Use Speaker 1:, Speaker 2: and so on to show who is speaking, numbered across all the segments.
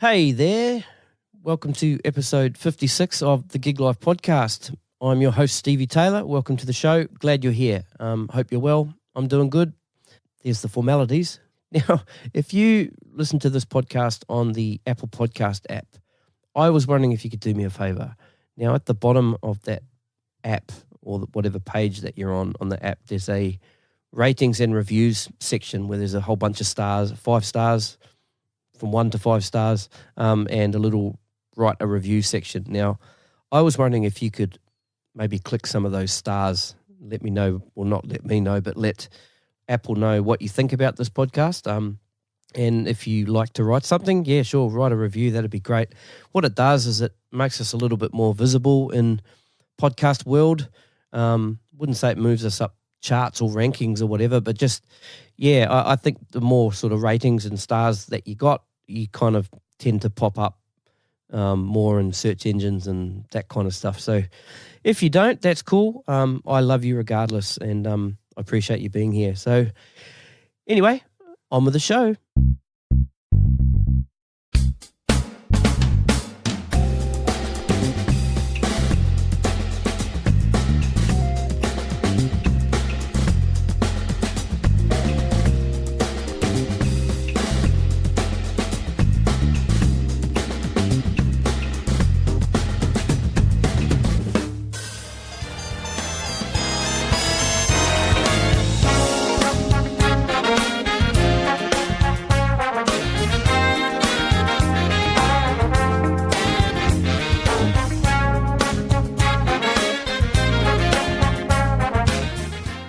Speaker 1: Hey there, welcome to episode 56 of the Gig Life podcast. I'm your host, Stevie Taylor. Welcome to the show. Glad you're here. Hope you're well. I'm doing good. There's the formalities. Now, if you listen to this podcast on the Apple Podcast app, I was wondering if you could do me a favour. Now, at the bottom of that app or whatever page that you're on the app, there's a ratings and reviews section where there's a whole bunch of stars, 5 stars, from 1 to 5 stars, and a little write a review section. Now, I was wondering if you could maybe click some of those stars, let me know, or not let me know, but let Apple know what you think about this podcast. And if you like to write something, yeah, sure, write a review. That'd be great. What it does is it makes us a little bit more visible in podcast world. Wouldn't say it moves us up charts or rankings or whatever, but just, yeah, I think the more sort of ratings and stars that you got, you kind of tend to pop up more in search engines and that kind of stuff. So if you don't, that's cool. I love you regardless, and I appreciate you being here. So anyway, on with the show.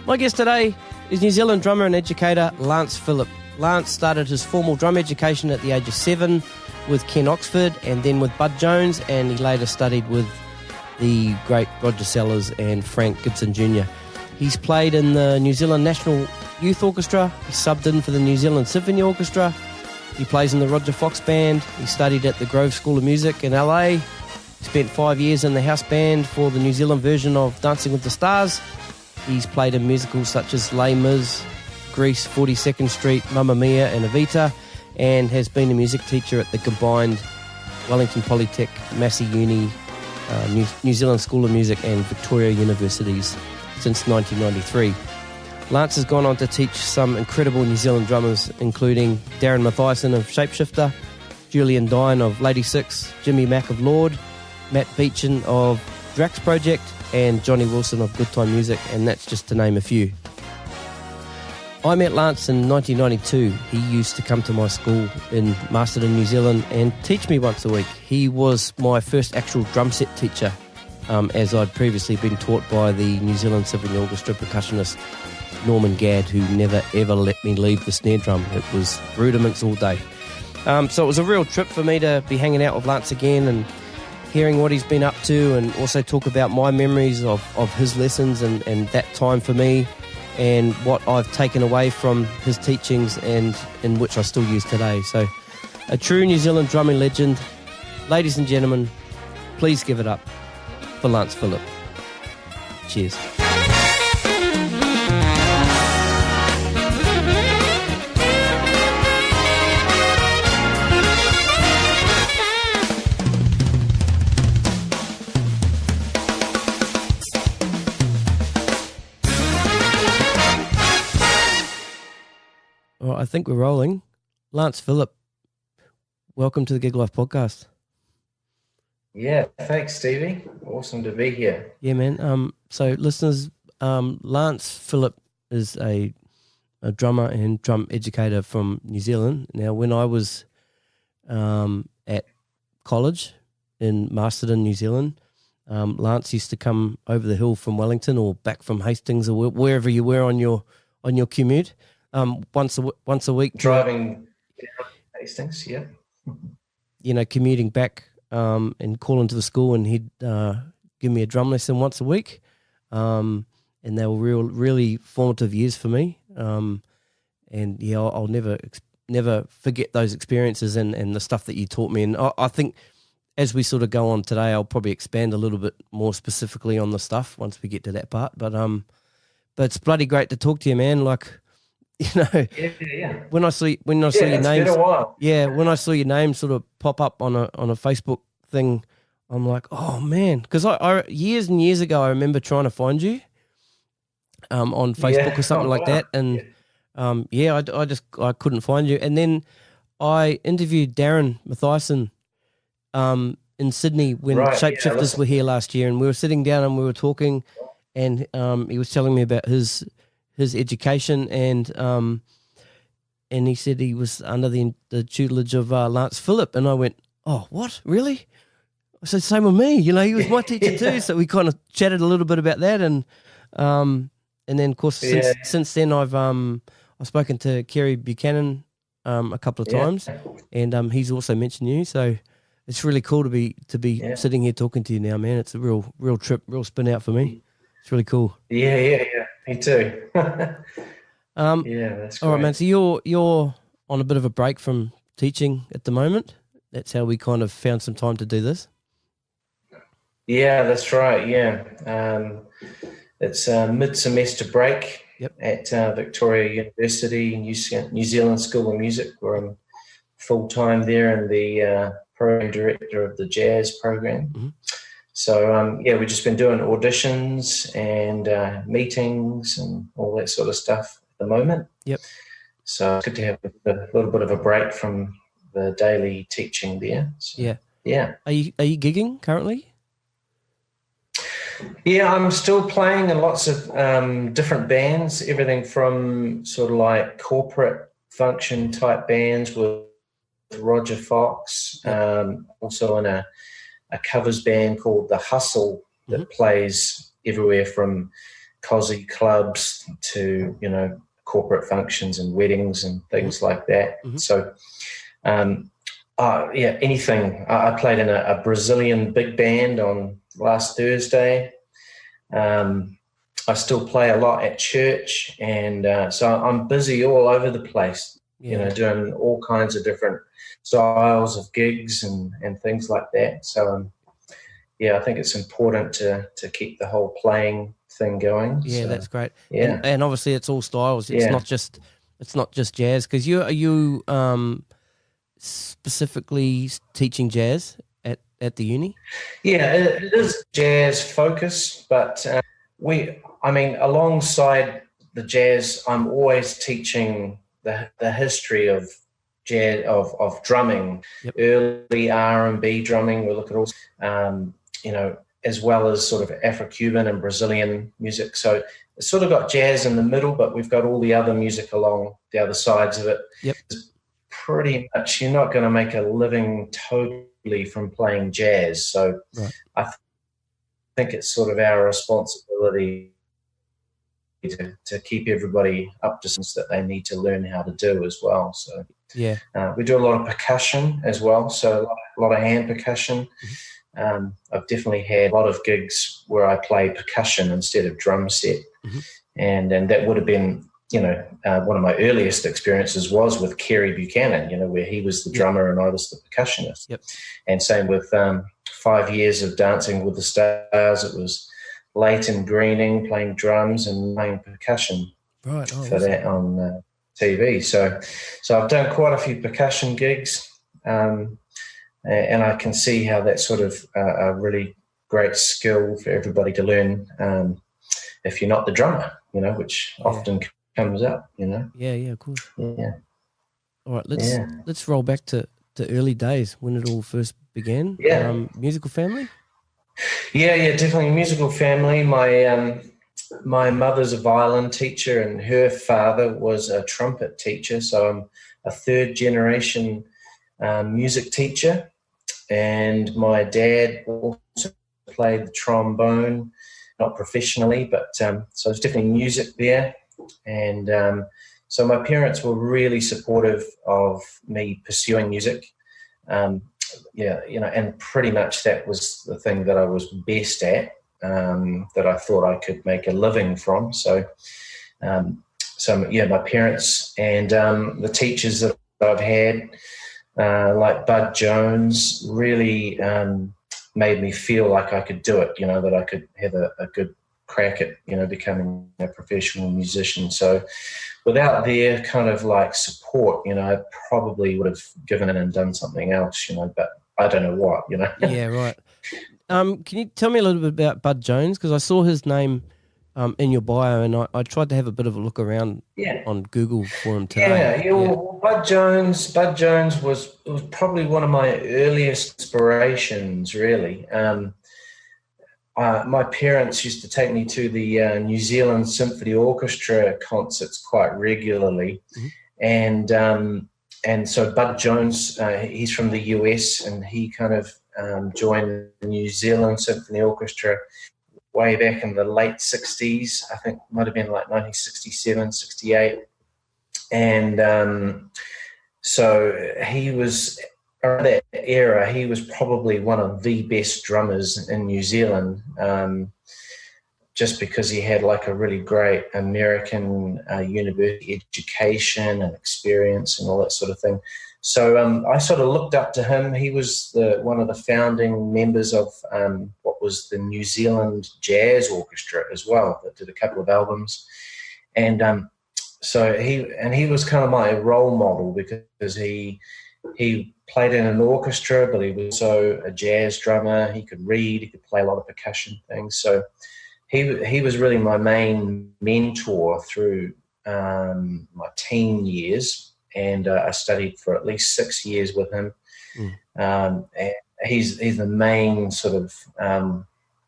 Speaker 1: My guest today is New Zealand drummer and educator Lance Phillip. Lance started his formal drum education at the age of 7 with Ken Oxford and then with Bud Jones, and he later studied with the great Rodger Fox and Frank Gibson Jr. He's played in the New Zealand National Youth Orchestra. He subbed in for the New Zealand Symphony Orchestra. He plays in the Rodger Fox band. He studied at the Grove School of Music in LA. He spent 5 years in the house band for the New Zealand version of Dancing with the Stars. He's played in musicals such as Les Mis, Grease, 42nd Street, Mamma Mia and Evita, and has been a music teacher at the combined Wellington Polytech, Massey Uni, New Zealand School of Music and Victoria Universities since 1993. Lance has gone on to teach some incredible New Zealand drummers, including Darren Mathiassen of Shapeshifter, Julian Dyne of Ladi6, Jimmy Mac of Lorde, Matt Beachen of Draxx Project, and Jonny of Goodtime Music, and that's just to name a few. I met Lance in 1992. He used to come to my school in Masterton, New Zealand, and teach me once a week. He was my first actual drum set teacher, as I'd previously been taught by the New Zealand Symphony Orchestra percussionist Norman Gadd, who never ever let me leave the snare drum. It was rudiments all day. So it was a real trip for me to be hanging out with Lance again and hearing what he's been up to, and also talk about my memories of his lessons and that time for me, and what I've taken away from his teachings and in which I still use today. So a true New Zealand drumming legend. Ladies and gentlemen, please give it up for Lance Phillip. Cheers. All right, I think we're rolling. Lance Phillip, welcome to the Gig Life podcast.
Speaker 2: Yeah, thanks, Stevie. Awesome to be here.
Speaker 1: Yeah, man. So listeners, Lance Phillip is a drummer and drum educator from New Zealand. Now, when I was at college in Masterton, New Zealand, Lance used to come over the hill from Wellington or back from Hastings or wherever you were on your commute. Once a week,
Speaker 2: driving down Hastings, yeah.
Speaker 1: Commuting back and calling to the school, and he'd give me a drum lesson once a week, and they were really formative years for me. And yeah, I'll never forget those experiences and the stuff that you taught me. And I think as we sort of go on today, I'll probably expand a little bit more specifically on the stuff once we get to that part. But it's bloody great to talk to you, man. Like, when I saw your
Speaker 2: been
Speaker 1: name,
Speaker 2: a while.
Speaker 1: when I saw your name sort of pop up on a Facebook thing, I'm like, oh man, because I years and years ago I remember trying to find you on Facebook or something like that, and I couldn't find you, and then I interviewed Darren Mathiassen in Sydney when Shapeshifters were here last year, and we were sitting down and we were talking, and he was telling me about his education, and he said he was under the tutelage of Lance Phillip, and I went, oh, what, really? I said, same with me, he was my teacher too, so we kind of chatted a little bit about that, and then of course since then I've spoken to Kerry Buchanan a couple of times, and he's also mentioned you, so it's really cool to be sitting here talking to you now, man. It's a real trip, real spin out for me. It's really cool.
Speaker 2: Yeah. Me too. That's great.
Speaker 1: All right, man. So you're on a bit of a break from teaching at the moment. That's how we kind of found some time to do this.
Speaker 2: Yeah, that's right. Yeah, it's a mid-semester break at Victoria University, New Zealand School of Music, where I'm full-time there and the program director of the jazz program. Mm-hmm. So, we've just been doing auditions and meetings and all that sort of stuff at the moment. Yep. So it's good to have a little bit of a break from the daily teaching there. So, yeah. Are you
Speaker 1: gigging currently?
Speaker 2: Yeah, I'm still playing in lots of different bands, everything from sort of like corporate function type bands with Rodger Fox, also in a covers band called The Hustle that plays everywhere from cosy clubs to, corporate functions and weddings and things like that. Mm-hmm. So, anything. I played in a Brazilian big band on last Thursday. I still play a lot at church, and so I'm busy all over the place, doing all kinds of different styles of gigs and things like that. So, I think it's important to keep the whole playing thing going.
Speaker 1: Yeah,
Speaker 2: so,
Speaker 1: that's great.
Speaker 2: Yeah,
Speaker 1: and obviously it's all styles. It's not just jazz. Because are you specifically teaching jazz at the uni?
Speaker 2: Yeah, it is jazz focus, but alongside the jazz, I'm always teaching the history of jazz, of drumming, early R&B drumming. We look at all, as well as sort of Afro-Cuban and Brazilian music. So it's sort of got jazz in the middle, but we've got all the other music along the other sides of it.
Speaker 1: Yep.
Speaker 2: Pretty much, you're not going to make a living totally from playing jazz. So I think it's sort of our responsibility to keep everybody up to something that they need to learn how to do as well. So we do a lot of percussion as well, so a lot of hand percussion. Mm-hmm. I've definitely had a lot of gigs where I play percussion instead of drum set, and that would have been one of my earliest experiences was with Kerry Buchanan, where he was the drummer and I was the percussionist. Yep. And same with 5 years of Dancing with the Stars. It was Leighton Greening playing drums and playing percussion for that on TV. So I've done quite a few percussion gigs, and I can see how that's sort of a really great skill for everybody to learn if you're not the drummer, which often comes up,
Speaker 1: Yeah, of course.
Speaker 2: Yeah.
Speaker 1: All right, let's roll back to early days when it all first began.
Speaker 2: Yeah.
Speaker 1: Musical family?
Speaker 2: Yeah, definitely musical family. My mother's a violin teacher and her father was a trumpet teacher, so I'm a third generation music teacher, and my dad also played the trombone, not professionally, but so there's definitely music there. And so my parents were really supportive of me pursuing music. And pretty much that was the thing that I was best at, that I thought I could make a living from. So my parents and the teachers that I've had, like Bud Jones, really made me feel like I could do it, that I could have a good crack at, becoming a professional musician. So without their kind of like support, I probably would have given in and done something else, but I don't know what,
Speaker 1: Yeah, right. Can you tell me a little bit about Bud Jones? Because I saw his name in your bio, and I tried to have a bit of a look around on Google for him today.
Speaker 2: Yeah. Well, Bud Jones was probably one of my earliest inspirations, really. My parents used to take me to the New Zealand Symphony Orchestra concerts quite regularly, and so Bud Jones, he's from the US, and he kind of joined the New Zealand Symphony Orchestra way back in the late 60s. I think might have been like 1967, 68. And so he was, around that era, he was probably one of the best drummers in New Zealand, just because he had like a really great American university education and experience and all that sort of thing. So I sort of looked up to him. He was one of the founding members of what was the New Zealand Jazz Orchestra as well, that did a couple of albums. And so he was kind of my role model, because he played in an orchestra, but he was also a jazz drummer. He could read, he could play a lot of percussion things. So he was really my main mentor through my teen years. And I studied for at least 6 years with him. And he's the main sort of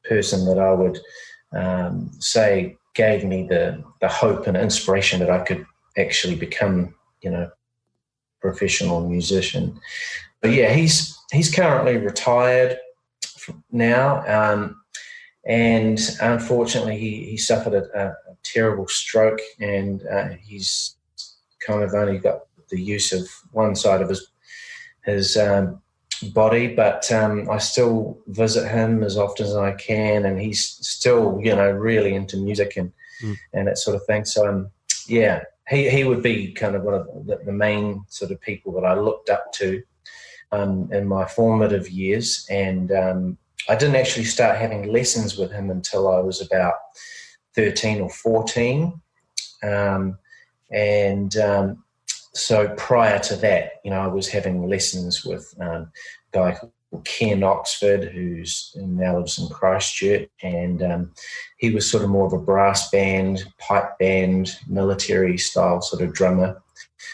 Speaker 2: person that I would say gave me the hope and inspiration that I could actually become, professional musician. But yeah, he's currently retired now, and unfortunately he suffered a terrible stroke, and he's kind of only got the use of one side of his body, but I still visit him as often as I can, and he's still, really into music and that sort of thing. So he would be kind of one of the main sort of people that I looked up to in my formative years. And I didn't actually start having lessons with him until I was about 13 or 14. So prior to that, I was having lessons with a guy called Ken Oxford, who's now lives in Christchurch, and he was sort of more of a brass band, pipe band, military style sort of drummer.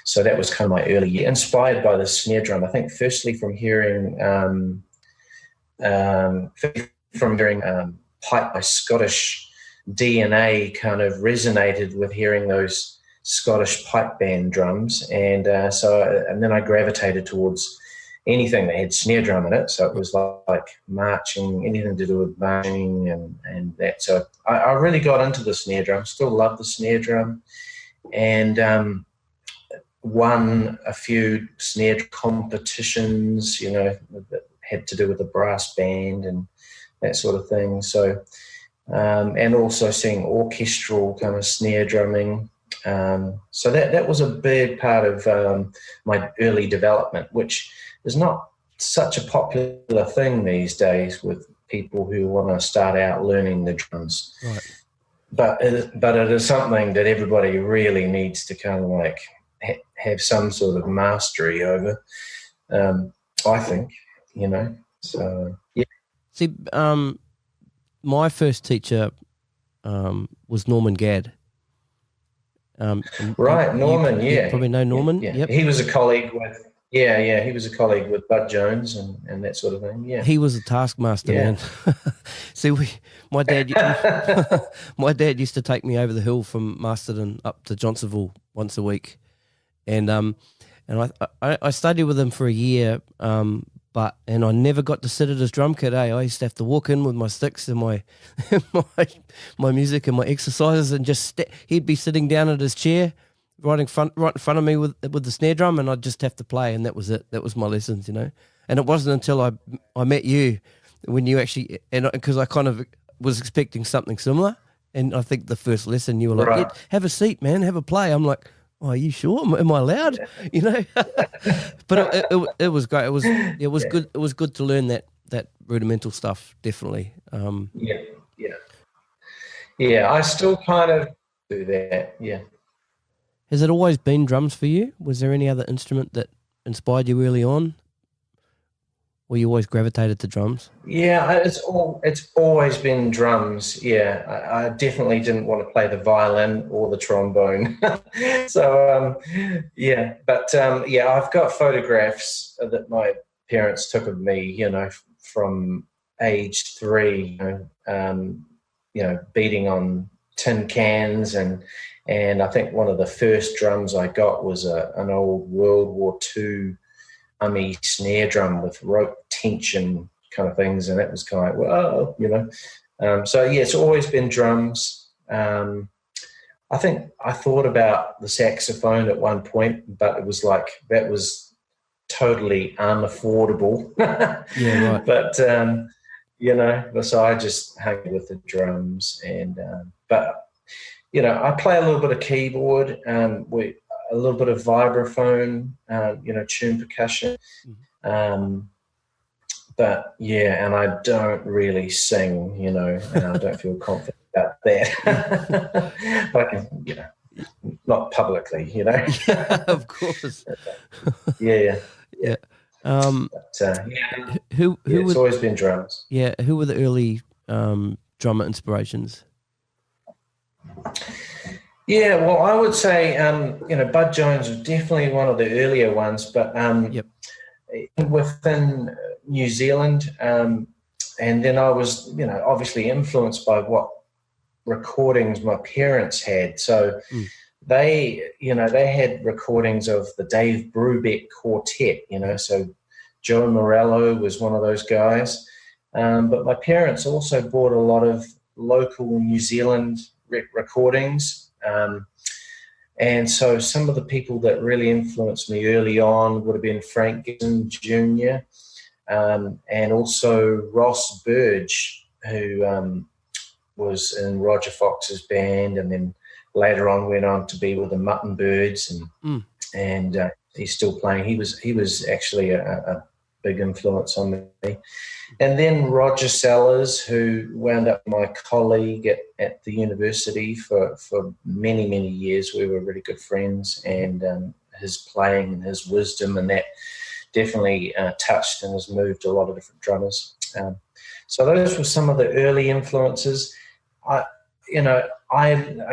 Speaker 2: So that was kind of my early year, inspired by the snare drum. I think firstly from hearing pipe by Scottish DNA kind of resonated with hearing those Scottish pipe band drums, and then I gravitated towards anything that had snare drum in it. So it was like marching, anything to do with marching and that. So I really got into the snare drum, still love the snare drum, and won a few snare competitions, that had to do with the brass band and that sort of thing. So, and also seeing orchestral kind of snare drumming. So that was a big part of my early development, which is not such a popular thing these days with people who want to start out learning the drums.
Speaker 1: Right.
Speaker 2: But it is something that everybody really needs to kind of like have some sort of mastery over, I think, So, yeah.
Speaker 1: See, my first teacher was Norman Gadd.
Speaker 2: Right, Norman,
Speaker 1: you probably know Norman.
Speaker 2: Yeah.
Speaker 1: Yep.
Speaker 2: He was a colleague with he was a colleague with Bud Jones and that sort of thing. Yeah,
Speaker 1: he was a taskmaster, man. See, my dad used to take me over the hill from Masterton up to Johnsonville once a week, and I studied with him for a year, and I never got to sit at his drum kit. I used to have to walk in with my sticks and my my music and my exercises, and just he'd be sitting down at his chair right in front of me with the snare drum, and I'd just have to play, and that was it. That was my lessons, And it wasn't until I met you when you actually, and because I kind of was expecting something similar, and I think the first lesson you were like,
Speaker 2: right.
Speaker 1: Have a seat, man, have a play. I'm like, oh, are you sure? Am I allowed? But it was great. It was good. It was good to learn that rudimental stuff. Definitely.
Speaker 2: Yeah, I still kind of do that. Yeah.
Speaker 1: Has it always been drums for you? Was there any other instrument that inspired you early on? Or you always gravitated to drums?
Speaker 2: Yeah, it's always been drums. Yeah, I definitely didn't want to play the violin or the trombone. So yeah, but yeah, I've got photographs that my parents took of me, from age 3, beating on tin cans, and I think one of the first drums I got was an old World War II snare drum with rope tension kind of things, and it was kind of whoa, so yeah, it's always been drums. I think I thought about the saxophone at one point, but it was like that was totally unaffordable.
Speaker 1: Yeah, right.
Speaker 2: But so I just hung with the drums, and but I play a little bit of keyboard, a little bit of vibraphone, tune percussion. But yeah, and I don't really sing, and I don't feel confident about that. I can, not publicly,
Speaker 1: Of course.
Speaker 2: Yeah.
Speaker 1: But, who
Speaker 2: it's always been drums.
Speaker 1: Yeah, who were the early drummer inspirations?
Speaker 2: Yeah, well, I would say, Bud Jones was definitely one of the earlier ones, but within New Zealand, and then I was, obviously influenced by what recordings my parents had. So they had recordings of the Dave Brubeck Quartet, so Joe Morello was one of those guys. But my parents also bought a lot of local New Zealand recordings. And so some of the people that really influenced me early on would have been Frank Gibson Jr. And also Ross Burge, who was in Rodger Fox's band, and then later on went on to be with the Mutton Birds, and he's still playing. He was actually a big influence on me. And then Roger Sellers, who wound up my colleague at the university for many, many years. We were really good friends, and his playing and his wisdom, and that definitely touched and has moved a lot of different drummers. So those were some of the early influences. I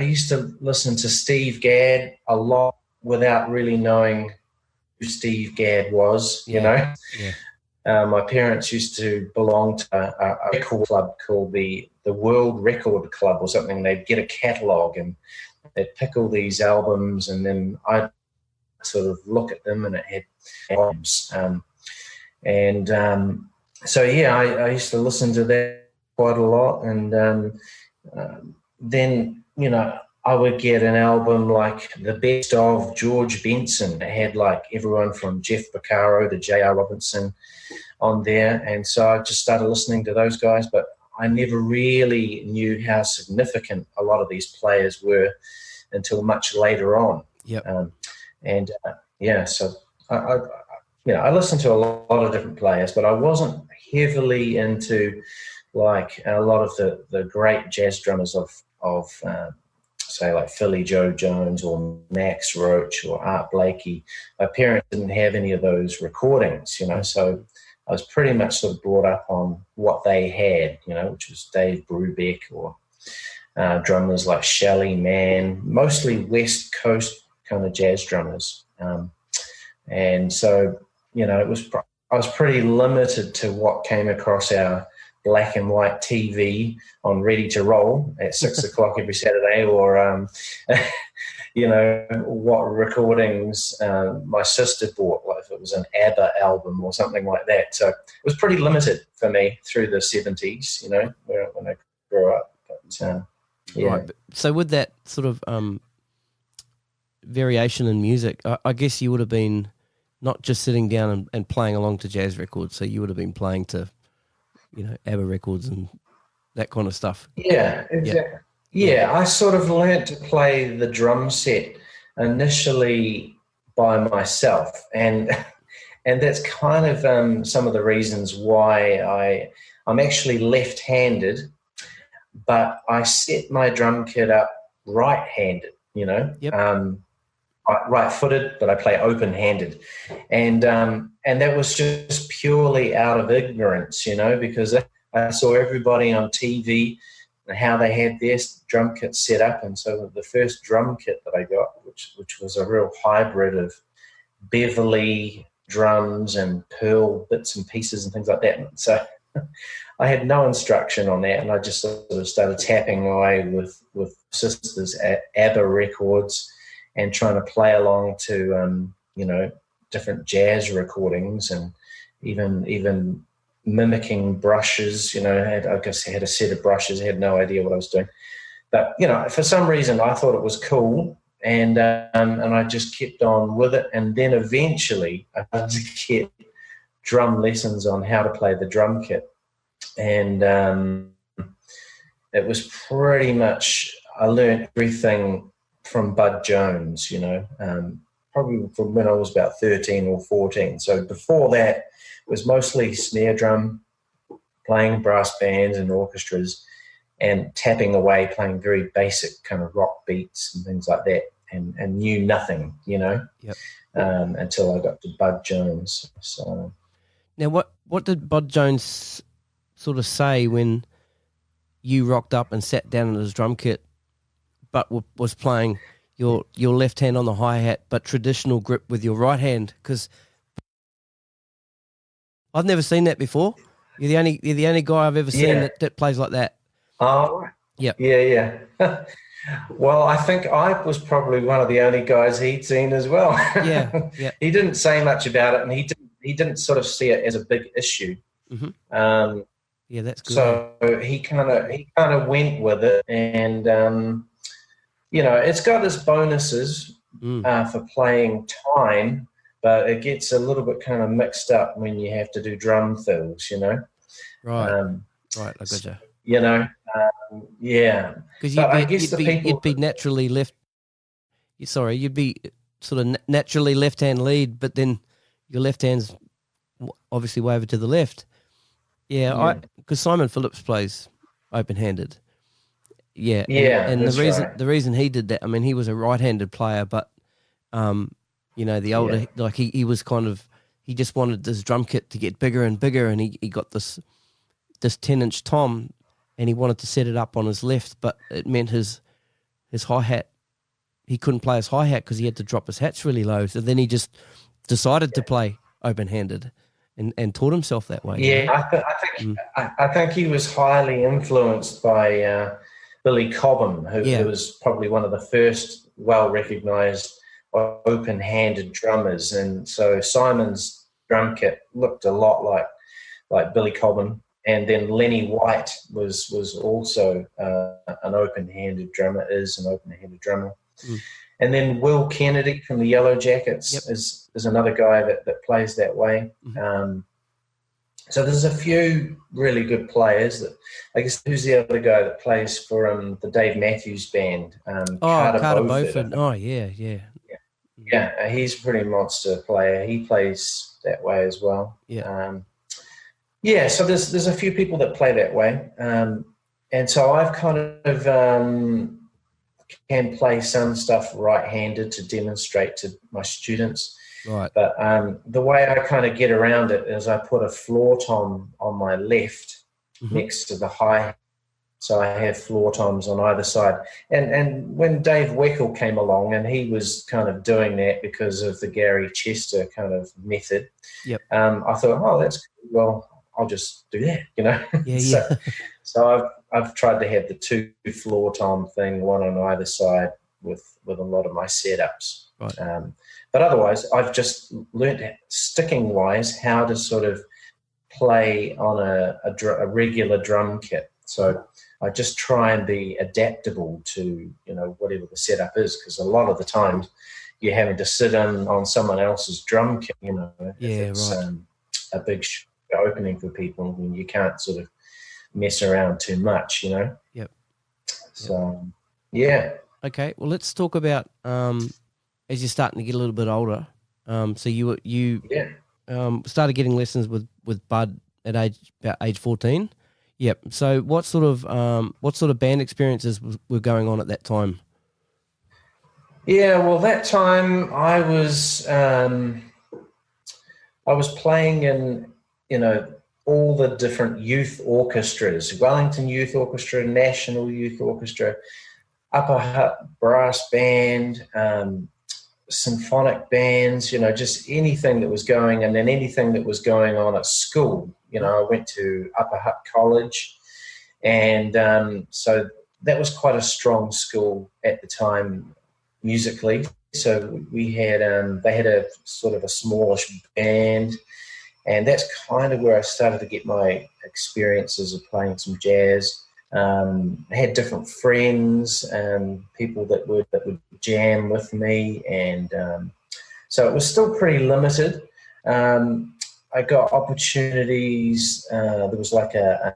Speaker 2: used to listen to Steve Gadd a lot without really knowing who Steve Gadd was,
Speaker 1: Yeah.
Speaker 2: My parents used to belong to a record club called the World Record Club or something. They'd get a catalogue and they'd pick all these albums, and then I'd sort of look at them, and it had albums. So, yeah, I used to listen to that quite a lot. And then, I would get an album like the best of George Benson. It had like everyone from Jeff Beccaro to J.R. Robinson on there. And so I just started listening to those guys, but I never really knew how significant a lot of these players were until much later on.
Speaker 1: Yep.
Speaker 2: So I listened to a lot of different players, but I wasn't heavily into like a lot of the great jazz drummers of say like Philly Joe Jones or Max Roach or Art Blakey. My parents didn't have any of those recordings, so I was pretty much sort of brought up on what they had, which was Dave Brubeck or drummers like Shelley Mann, mostly West Coast kind of jazz drummers. And so, I was pretty limited to what came across our black and white TV on Ready to Roll at 6 o'clock every Saturday, or, what recordings my sister bought, like if it was an ABBA album or something like that. So it was pretty limited for me through the 70s, when I grew up. But, yeah.
Speaker 1: Right. So with that sort of variation in music, I guess you would have been not just sitting down and playing along to jazz records, so you would have been playing to ABBA records and that kind of stuff.
Speaker 2: Yeah, exactly. Yeah, I sort of learnt to play the drum set initially by myself, and that's kind of some of the reasons why I'm actually left-handed, but I set my drum kit up right-handed, right-footed, but I play open-handed, and that was just purely out of ignorance, because I saw everybody on TV and how they had their drum kit set up, and so the first drum kit that I got, which was a real hybrid of Beverley drums and Pearl bits and pieces and things like that. So I had no instruction on that, and I just sort of started tapping away with sisters at ABBA records and trying to play along to different jazz recordings, and even mimicking brushes. I guess I had a set of brushes. I had no idea what I was doing, but for some reason I thought it was cool, and I just kept on with it. And then eventually I started to get drum lessons on how to play the drum kit, and it was pretty much, I learned everything from Bud Jones, probably from when I was about 13 or 14. So before that, it was mostly snare drum, playing brass bands and orchestras, and tapping away, playing very basic kind of rock beats and things like that, and knew nothing, until I got to Bud Jones. So
Speaker 1: now, what did Bud Jones sort of say when you rocked up and sat down in his drum kit, but was playing your left hand on the hi-hat, but traditional grip with your right hand? Because I've never seen that before. You're the only guy I've ever seen that plays like that.
Speaker 2: Oh,
Speaker 1: yep.
Speaker 2: Yeah. Well, I think I was probably one of the only guys he'd seen as well.
Speaker 1: Yeah.
Speaker 2: He didn't say much about it, and he didn't sort of see it as a big issue.
Speaker 1: Mm-hmm. Yeah, that's good.
Speaker 2: So he kind of went with it, and it's got its bonuses for playing time, but it gets a little bit kind of mixed up when you have to do drum fills,
Speaker 1: Right. Right, I gotcha.
Speaker 2: Yeah.
Speaker 1: Because you'd be naturally left. Sorry, you'd be sort of naturally left-hand lead, but then your left hand's obviously way over to the left. Yeah. Because Simon Phillips plays open-handed. Yeah. And the reason he did that, I mean, he was a right-handed player, but the older, like he was kind of, he just wanted this drum kit to get bigger and bigger, and he got this 10-inch tom, and he wanted to set it up on his left, but it meant his hi-hat, he couldn't play his hi-hat because he had to drop his hats really low. So then he just decided to play open-handed and taught himself that way.
Speaker 2: Yeah, I think he was highly influenced by Billy Cobham, who was probably one of the first well-recognised open-handed drummers. And so Simon's drum kit looked a lot like Billy Cobham. And then Lenny White was also an open-handed drummer, is an open-handed drummer. And then Will Kennedy from the Yellow Jackets is another guy that plays that way. So there's a few really good players. That I guess, who's the other guy that plays for the Dave Matthews Band?
Speaker 1: Carter Beauford. Oh, yeah.
Speaker 2: Yeah, he's a pretty monster player. He plays that way as well. So there's a few people that play that way. And so I've kind of can play some stuff right-handed to demonstrate to my students.
Speaker 1: Right.
Speaker 2: But the way I kind of get around it is I put a floor tom on my left next to the hi-hat. So I have floor toms on either side. And when Dave Weckl came along, and he was kind of doing that because of the Gary Chester kind of method, I thought, that's cool. Well, I'll just do that, So I've tried to have the two floor tom thing, one on either side with a lot of my setups.
Speaker 1: Right.
Speaker 2: But otherwise, I've just learnt sticking-wise how to sort of play on a regular drum kit. So I just try and be adaptable to, whatever the setup is, because a lot of the times you're having to sit in on someone else's drum kit, if it's a big opening for people, and you can't sort of mess around too much,
Speaker 1: Yep.
Speaker 2: So, yeah.
Speaker 1: Okay, well, let's talk about as you're starting to get a little bit older. So you started getting lessons with Bud at age 14. Yep. So what sort of band experiences were going on at that time?
Speaker 2: Yeah, well, that time I was playing in, all the different youth orchestras: Wellington Youth Orchestra, National Youth Orchestra, Upper Hut Brass Band, symphonic bands, just anything that was going, and then anything that was going on at school. I went to Upper Hut College, and so that was quite a strong school at the time musically. So we had, they had a sort of a smallish band, and that's kind of where I started to get my experiences of playing some jazz. I had different friends and people that would jam with me, and so it was still pretty limited. I got opportunities. There was like a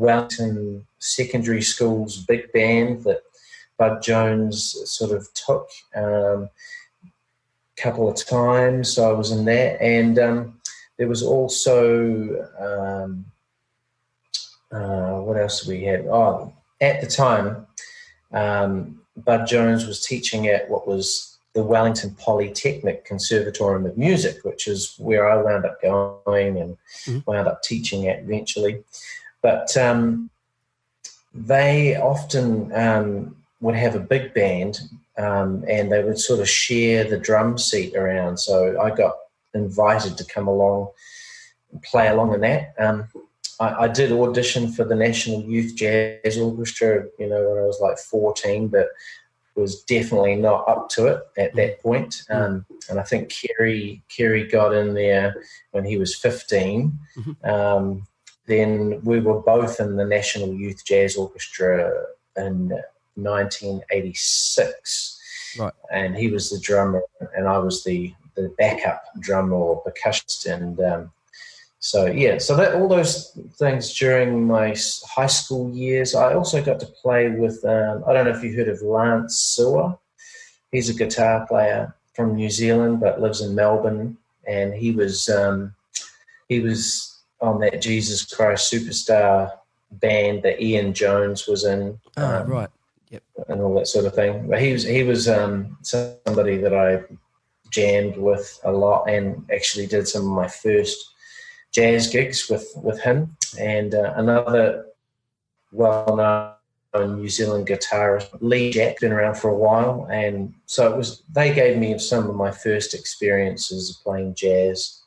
Speaker 2: Wellington secondary school's big band that Bud Jones sort of took a couple of times, so I was in that. And there was also what else did we have? Oh, at the time, Bud Jones was teaching at what was the Wellington Polytechnic Conservatorium of Music, which is where I wound up going and wound up teaching at eventually. But they often would have a big band, and they would sort of share the drum seat around. So I got invited to come along and play along in that. I did audition for the National Youth Jazz Orchestra, when I was like 14, but was definitely not up to it at that point. And I think Kerry got in there when he was 15. Then we were both in the National Youth Jazz Orchestra in 1986.
Speaker 1: Right.
Speaker 2: And he was the drummer, and I was the backup drummer or percussionist. And so that all those things during my high school years. I also got to play with, I don't know if you heard of Lance Sewer. He's a guitar player from New Zealand but lives in Melbourne, and he was on that Jesus Christ Superstar band that Ian Jones was in.
Speaker 1: Right. Yep.
Speaker 2: And all that sort of thing. But he was somebody that I jammed with a lot, and actually did some of my first jazz gigs with him. And another well-known New Zealand guitarist, Lee Jack, been around for a while, and so they gave me some of my first experiences of playing jazz.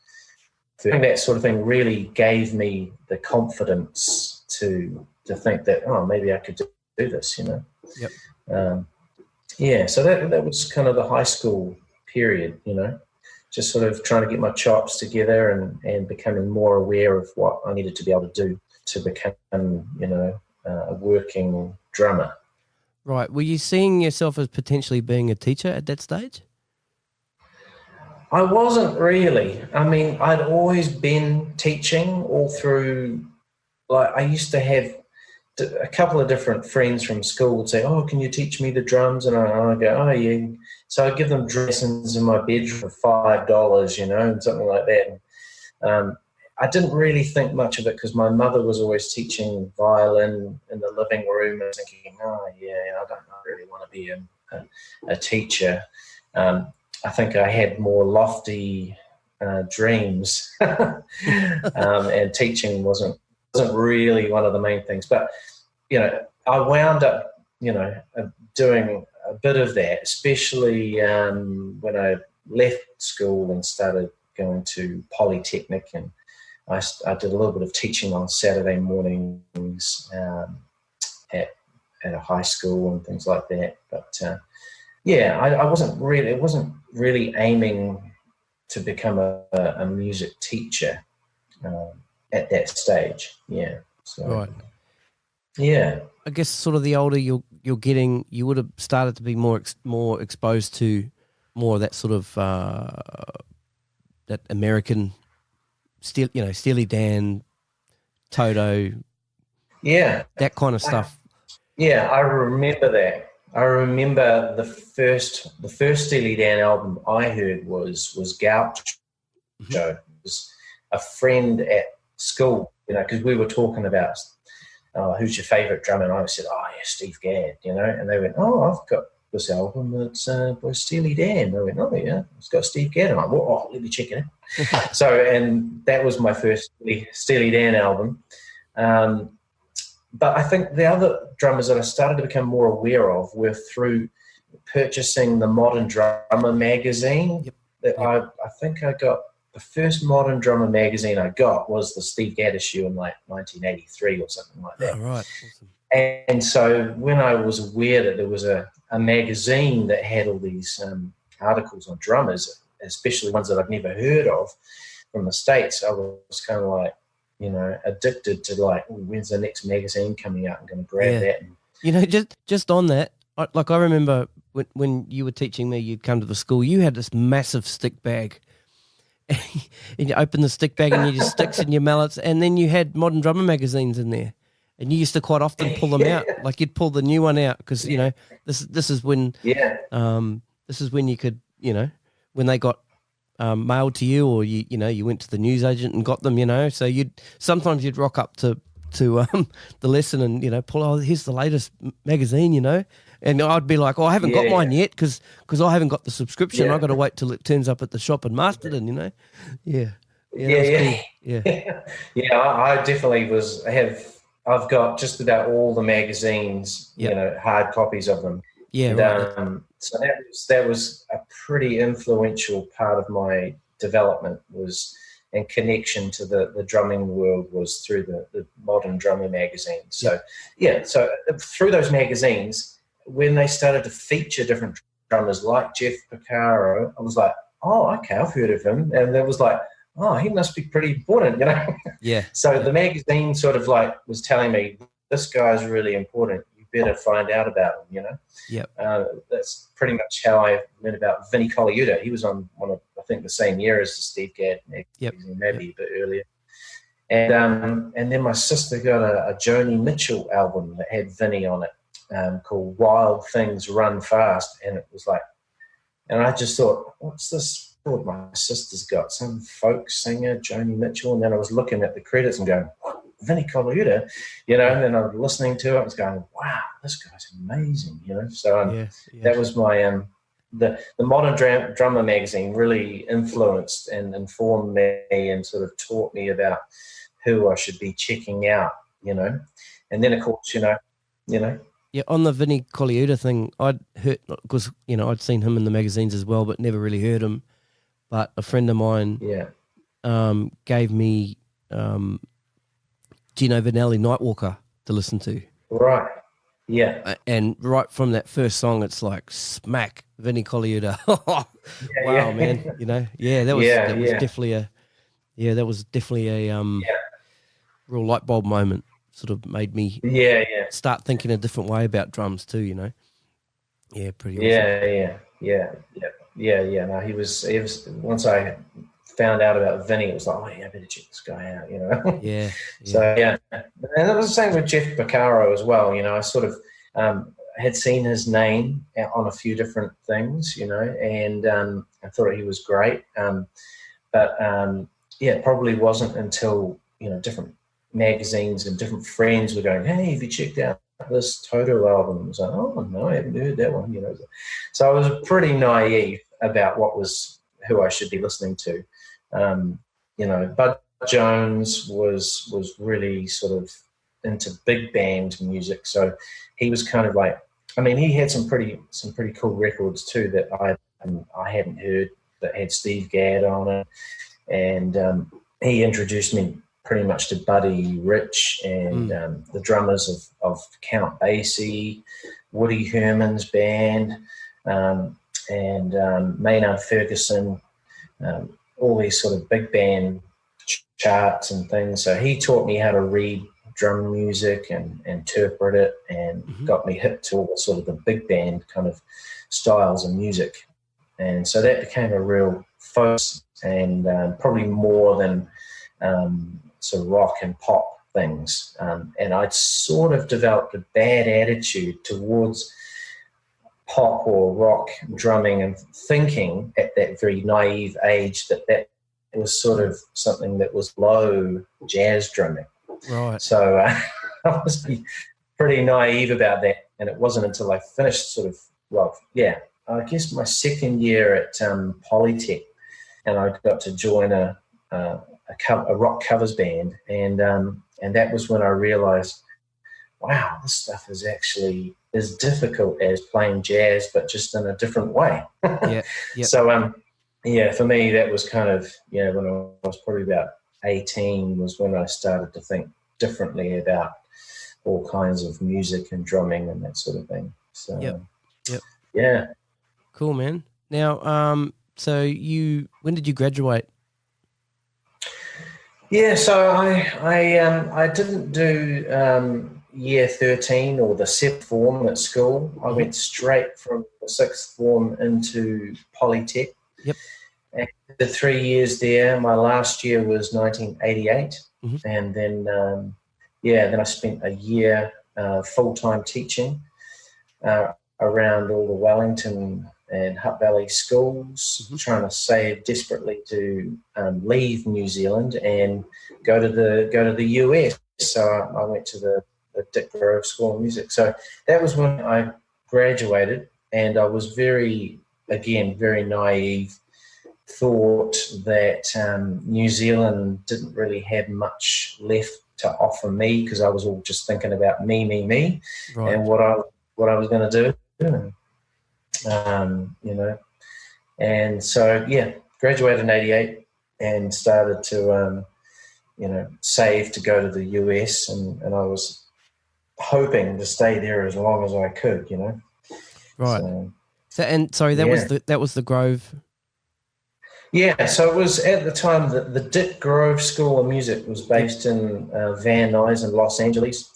Speaker 2: That sort of thing really gave me the confidence to think that, maybe I could do this,
Speaker 1: Yep.
Speaker 2: So that was kind of the high school period, just sort of trying to get my chops together and becoming more aware of what I needed to be able to do to become, a working drummer.
Speaker 1: Right. Were you seeing yourself as potentially being a teacher at that stage?
Speaker 2: I wasn't really. I mean, I'd always been teaching all through. Like, I used to have a couple of different friends from school would say, can you teach me the drums? And I'd go, yeah. So I'd give them lessons in my bedroom for $5, and something like that. And, I didn't really think much of it because my mother was always teaching violin in the living room. I was thinking, I don't really want to be a teacher. I think I had more lofty dreams, and teaching wasn't really one of the main things. But, I wound up, doing a bit of that, especially when I left school and started going to Polytechnic, and I did a little bit of teaching on Saturday mornings at a high school and things like that. But I wasn't really aiming to become a music teacher at that stage. Yeah. So,
Speaker 1: right.
Speaker 2: Yeah.
Speaker 1: I guess sort of the older you're getting, you would have started to be more exposed to more of that sort of that American, Steely Dan, Toto, that kind of stuff.
Speaker 2: Yeah, I remember that. I remember the first Steely Dan album I heard was Gaucho. It was a friend at school because we were talking about who's your favourite drummer, and I said, Steve Gadd, and they went, I've got this album that's by Steely Dan. I went, yeah, it's got Steve Gadd. And I'm like, let me check it out. So, and that was my first Steely Dan album. But I think the other drummers that I started to become more aware of were through purchasing the Modern Drummer magazine. I think I got the first Modern Drummer magazine I got was the Steve Gadd issue in like 1983 or something like that.
Speaker 1: Oh, right. Awesome.
Speaker 2: And so when I was aware that there was a magazine that had all these articles on drummers, especially ones that I'd never heard of from the States, I was kind of like, addicted to like, when's the next magazine coming out? I'm going to grab that. And,
Speaker 1: just on that, I remember when you were teaching me, you'd come to the school, you had this massive stick bag. And you open the stick bag and you just sticks and your mallets, and then you had Modern Drummer magazines in there. And you used to quite often pull them out, like you'd pull the new one out because this is when this is when you could when they got mailed to you, or you went to the newsagent and got them, so sometimes you'd rock up to the lesson and pull, here's the latest magazine, and I'd be like, I haven't got mine yet because I haven't got the subscription. I've got to wait till it turns up at the shop in Masterton, cool.
Speaker 2: I definitely I've got just about all the magazines, hard copies of them. So that was a pretty influential part of my development and connection to the drumming world was through the Modern Drummer magazine. So so through those magazines, when they started to feature different drummers like Jeff Porcaro, I was like, okay, I've heard of him, and it was like, he must be pretty important,
Speaker 1: Yeah.
Speaker 2: So the magazine sort of like was telling me, this guy's really important. You better find out about him,
Speaker 1: Yep.
Speaker 2: That's pretty much how I learned about Vinnie Colaiuta. He was on one of, I think, the same year as the Steve Gadd magazine, maybe a bit earlier. And then my sister got a Joni Mitchell album that had Vinnie on it, called Wild Things Run Fast. And it was like, and I just thought, what's this? My sister's got some folk singer, Joni Mitchell, and then I was looking at the credits and going, Vinnie Colaiuta, and then I was listening to it, I was going, wow, this guy's amazing, So that was my the Modern Drummer magazine really influenced and informed me and sort of taught me about who I should be checking out, and then of course,
Speaker 1: Yeah, on the Vinnie Colaiuta thing, I'd heard, because I'd seen him in the magazines as well, but never really heard him. But a friend of mine gave me Gino Vanelli Nightwalker to listen to.
Speaker 2: Right. Yeah.
Speaker 1: And right from that first song, it's like smack Vinnie Colaiuta. Man. That was definitely a real light bulb moment. Sort of made me start thinking a different way about drums too. Yeah, pretty awesome. Yeah. No, he was. Once I found out about Vinnie, it was like, I better check this guy out. Yeah.
Speaker 2: So and it was the same with Jeff Porcaro as well. I sort of had seen his name on a few different things, and I thought he was great. But it probably wasn't until different magazines and different friends were going, hey, have you checked out this Toto album? I was like, oh no, I haven't heard that one. So I was pretty naive about who I should be listening to. Bud Jones was really sort of into big band music, so he was kind of like, he had some pretty cool records too that I hadn't heard that had Steve Gadd on it, and he introduced me pretty much to Buddy Rich and the drummers of Count Basie, Woody Herman's band, and Maynard Ferguson, all these sort of big band charts and things. So he taught me how to read drum music and interpret it, and got me hip to all sort of the big band kind of styles of music. And so that became a real focus, and probably more than sort of rock and pop things. And I'd sort of developed a bad attitude towards pop or rock drumming, and thinking at that very naive age that was sort of something that was low jazz drumming.
Speaker 1: Right.
Speaker 2: So I was pretty naive about that. And it wasn't until I finished I guess my second year at Polytech, and I got to join a rock covers band, and that was when I realised, wow, this stuff is actually as difficult as playing jazz, but just in a different way.
Speaker 1: Yeah.
Speaker 2: So for me, that was kind of, when I was probably about 18 was when I started to think differently about all kinds of music and drumming and that sort of thing. So yeah.
Speaker 1: Cool, man. Now, so when did you graduate?
Speaker 2: Yeah, so I didn't do year 13 or the 7th form at school. I went straight from the 6th form into Polytech.
Speaker 1: Yep.
Speaker 2: And the 3 years there, my last year was 1988. And then, then I spent a year full-time teaching around all the Wellington and Hutt Valley schools, trying to save desperately to leave New Zealand and go to the US. So I went to the Dick Grove School of Music. So that was when I graduated, and I was very naive, thought that New Zealand didn't really have much left to offer me, because I was all just thinking about me, right, and what I was going to do. And so, graduated in 88 and started to, save to go to the US, and I was hoping to stay there as long as I could,
Speaker 1: Right. That was the Grove.
Speaker 2: Yeah, so it was at the time that the Dick Grove School of Music was based in Van Nuys in Los Angeles.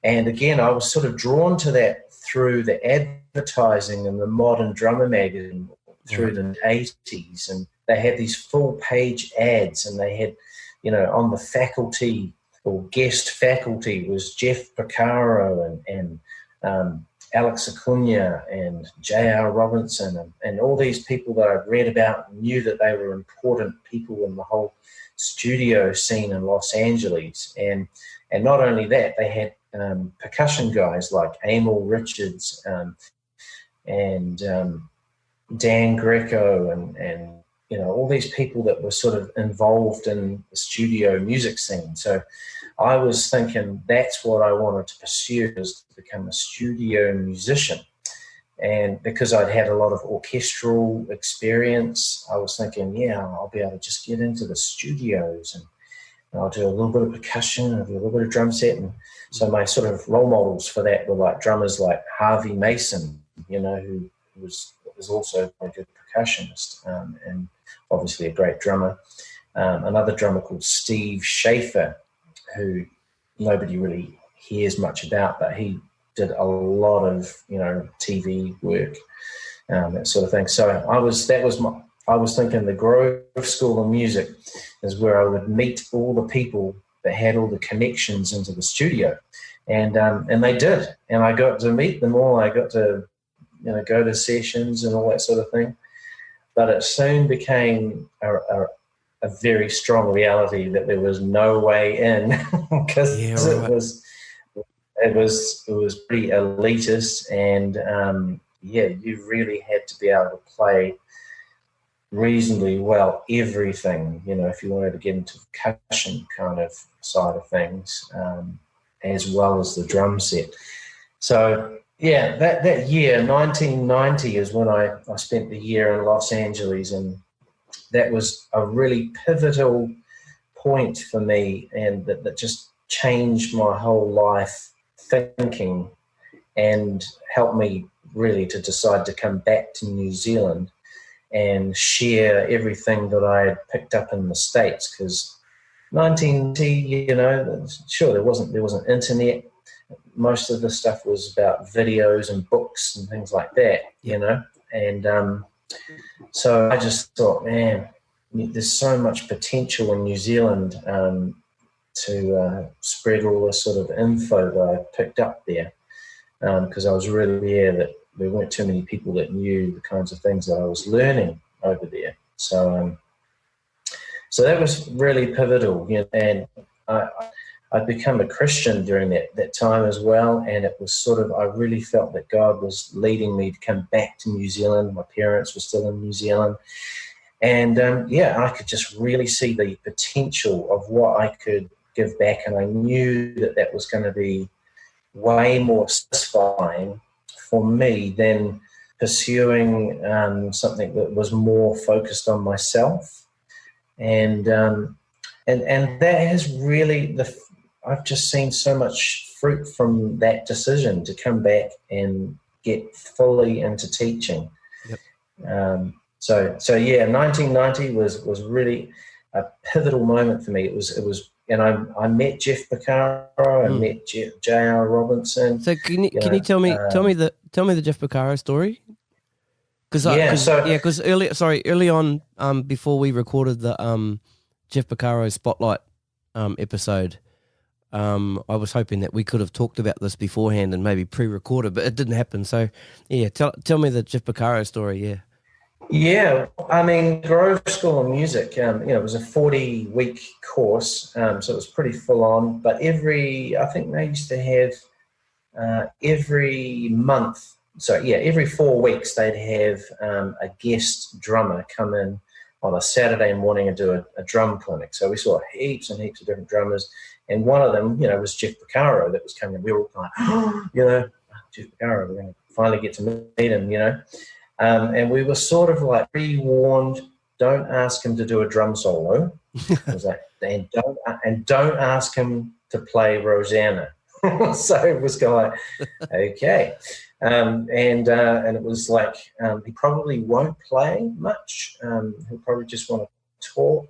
Speaker 2: And again, I was sort of drawn to that through the advertising in the Modern Drummer magazine through the 80s. And they had these full-page ads, and they had, on the faculty or guest faculty was Jeff Porcaro and Alex Acuna and J.R. Robinson and all these people that I'd read about and knew that they were important people in the whole studio scene in Los Angeles. And not only that, they had percussion guys like Emil Richards and Dan Greco and all these people that were sort of involved in the studio music scene. So I was thinking that's what I wanted to pursue, is to become a studio musician. And because I'd had a lot of orchestral experience, I was thinking, I'll be able to just get into the studios and I'll do a little bit of percussion, I'll do a little bit of drum set. And so my sort of role models for that were like drummers like Harvey Mason, who was also a good percussionist and obviously a great drummer. Another drummer called Steve Schaefer, who nobody really hears much about, but he did a lot of, TV work, that sort of thing. So I was thinking the Grove School of Music is where I would meet all the people that had all the connections into the studio. And they did. And I got to meet them all. I got to, go to sessions and all that sort of thing. But it soon became a very strong reality that there was no way in, because it was pretty elitist, and you really had to be able to play reasonably well everything, if you wanted to get into the percussion kind of side of things, as well as the drum set. So that year 1990 is when I spent the year in Los Angeles, and that was a really pivotal point for me, and that just changed my whole life thinking and helped me really to decide to come back to New Zealand and share everything that I had picked up in the States. Because 1990, sure, there wasn't internet. Most of the stuff was about videos and books and things like that, and so I just thought, man, there's so much potential in New Zealand to spread all this sort of info that I picked up there, because I was really aware that there weren't too many people that knew the kinds of things that I was learning over there. So that was really pivotal, and I I'd become a Christian during that time as well, and it was sort of, I really felt that God was leading me to come back to New Zealand. My parents were still in New Zealand, and I could just really see the potential of what I could give back, and I knew that was going to be way more satisfying for me than pursuing something that was more focused on myself, and that has really I've just seen so much fruit from that decision to come back and get fully into teaching.
Speaker 1: Yep.
Speaker 2: So 1990 was really a pivotal moment for me. It was, and I met Jeff Piccaro, I met J.R. Robinson.
Speaker 1: So can you tell me the Jeff Piccaro story? Because early on, before we recorded the Jeff Piccaro Spotlight episode, I was hoping that we could have talked about this beforehand and maybe pre-recorded, but it didn't happen. So, yeah, tell me the Jeff Piccaro story. Yeah.
Speaker 2: Yeah, I mean, Grove School of Music, it was a 40-week course, so it was pretty full on. But I think they used to have every month. So every 4 weeks they'd have a guest drummer come in on a Saturday morning and do a drum clinic. So we saw heaps and heaps of different drummers. And one of them, was Jeff Piccaro that was coming. We were all like, Jeff Piccaro, we're going to finally get to meet him, And we were sort of like pre-warned, don't ask him to do a drum solo. I was like, and don't ask him to play Rosanna. So it was kind of like, okay. And it was like, he probably won't play much. He'll probably just want to talk.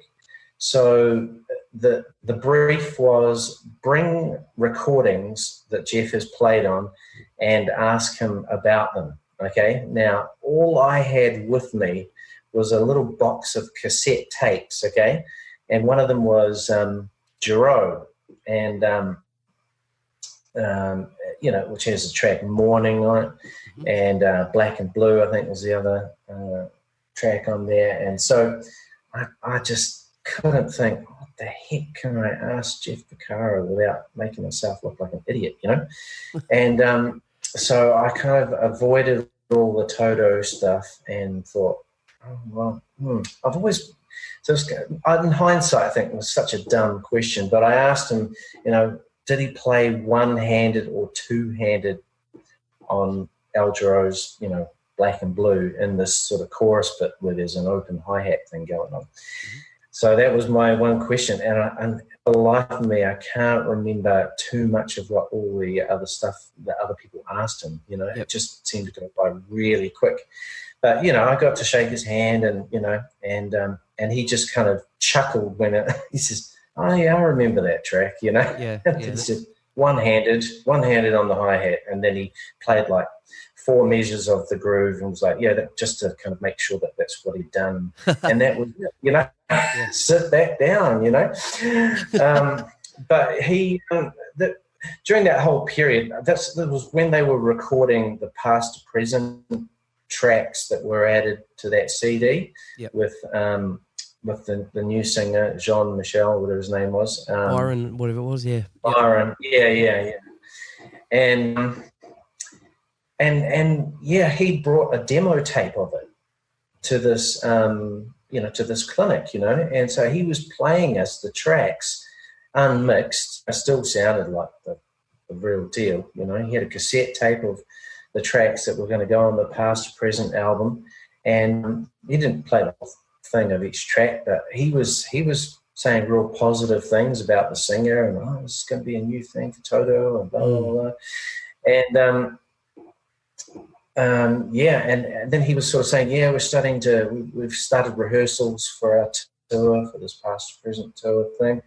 Speaker 2: So the brief was bring recordings that Jeff has played on and ask him about them. Okay. Now, all I had with me was a little box of cassette tapes. Okay. And one of them was Giro, and which has a track Morning on it, and Black and Blue, I think, was the other track on there. And so I just couldn't think, what the heck can I ask Jeff Piccaro without making myself look like an idiot, And so I kind of avoided all the Toto stuff and thought, I've always, in hindsight, I think it was such a dumb question, but I asked him, did he play one-handed or two-handed on Al Jarreau's, Black and Blue in this sort of chorus bit where there's an open hi-hat thing going on. Mm-hmm. So that was my one question, and for the life of me, I can't remember too much of what all the other stuff that other people asked him. Yep. It just seemed to go by really quick. But I got to shake his hand, and and he just kind of chuckled when he says, "Oh yeah, I remember that track." It's just one-handed on the hi-hat, and then he played like 4 measures of the groove and was like, just to kind of make sure that that's what he'd done. And that was, sit back down, But he, during that whole period, that was when they were recording the past to present tracks that were added to that CD. Yep. with the new singer, Jean-Michel, whatever his name was.
Speaker 1: Byron, whatever it was, yeah.
Speaker 2: Byron, yeah. And he brought a demo tape of it to this, to this clinic, and so he was playing us the tracks unmixed. It still sounded like the real deal, He had a cassette tape of the tracks that were going to go on the Past to Present album, and he didn't play the whole thing of each track, but he was saying real positive things about the singer, and this is going to be a new thing for Toto, and blah blah blah. And and then he was sort of saying, we've started rehearsals for our tour, for this Past to Present tour thing,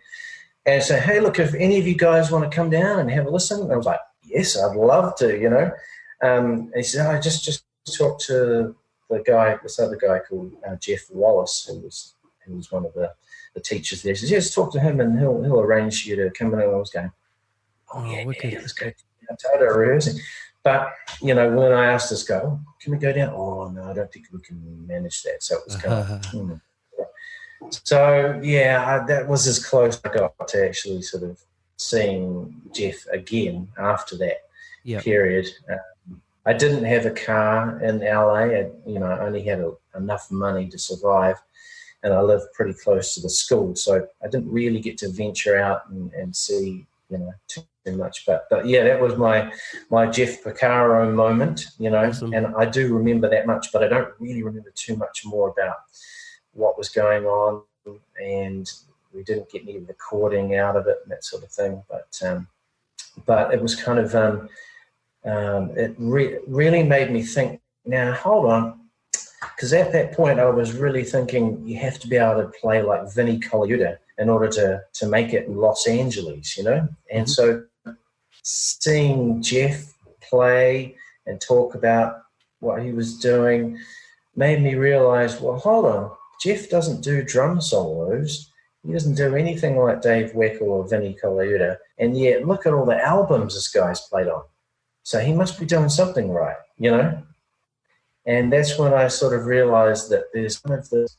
Speaker 2: and say, hey, look, if any of you guys want to come down and have a listen, and I was like, yes, I'd love to, and he said, I just talked to this other guy called Jeff Wallace, who was one of the teachers there. He says, yes, talk to him and he'll arrange you to come in. And I was going, let's go to Toto rehearsing. But, when I asked this guy, can we go down? Oh, no, I don't think we can manage that. So it was kind of, So, that was as close as I got to actually sort of seeing Jeff again after that
Speaker 1: Yep.
Speaker 2: period. I didn't have a car in LA. I only had enough money to survive, and I lived pretty close to the school, so I didn't really get to venture out and see, too much. But yeah, that was my Jeff Porcaro moment,
Speaker 1: Awesome.
Speaker 2: and I do remember that much, but I don't really remember too much more about what was going on, and we didn't get any recording out of it and that sort of thing. But it was kind of it really made me think. Now hold on, because at that point I was really thinking you have to be able to play like Vinnie Colaiuta in order to make it in Los Angeles, And so seeing Jeff play and talk about what he was doing made me realize, well, hold on, Jeff doesn't do drum solos. He doesn't do anything like Dave Weckl or Vinnie Colaiuta, and yet look at all the albums this guy's played on. So he must be doing something right, And that's when I sort of realized that there's kind of this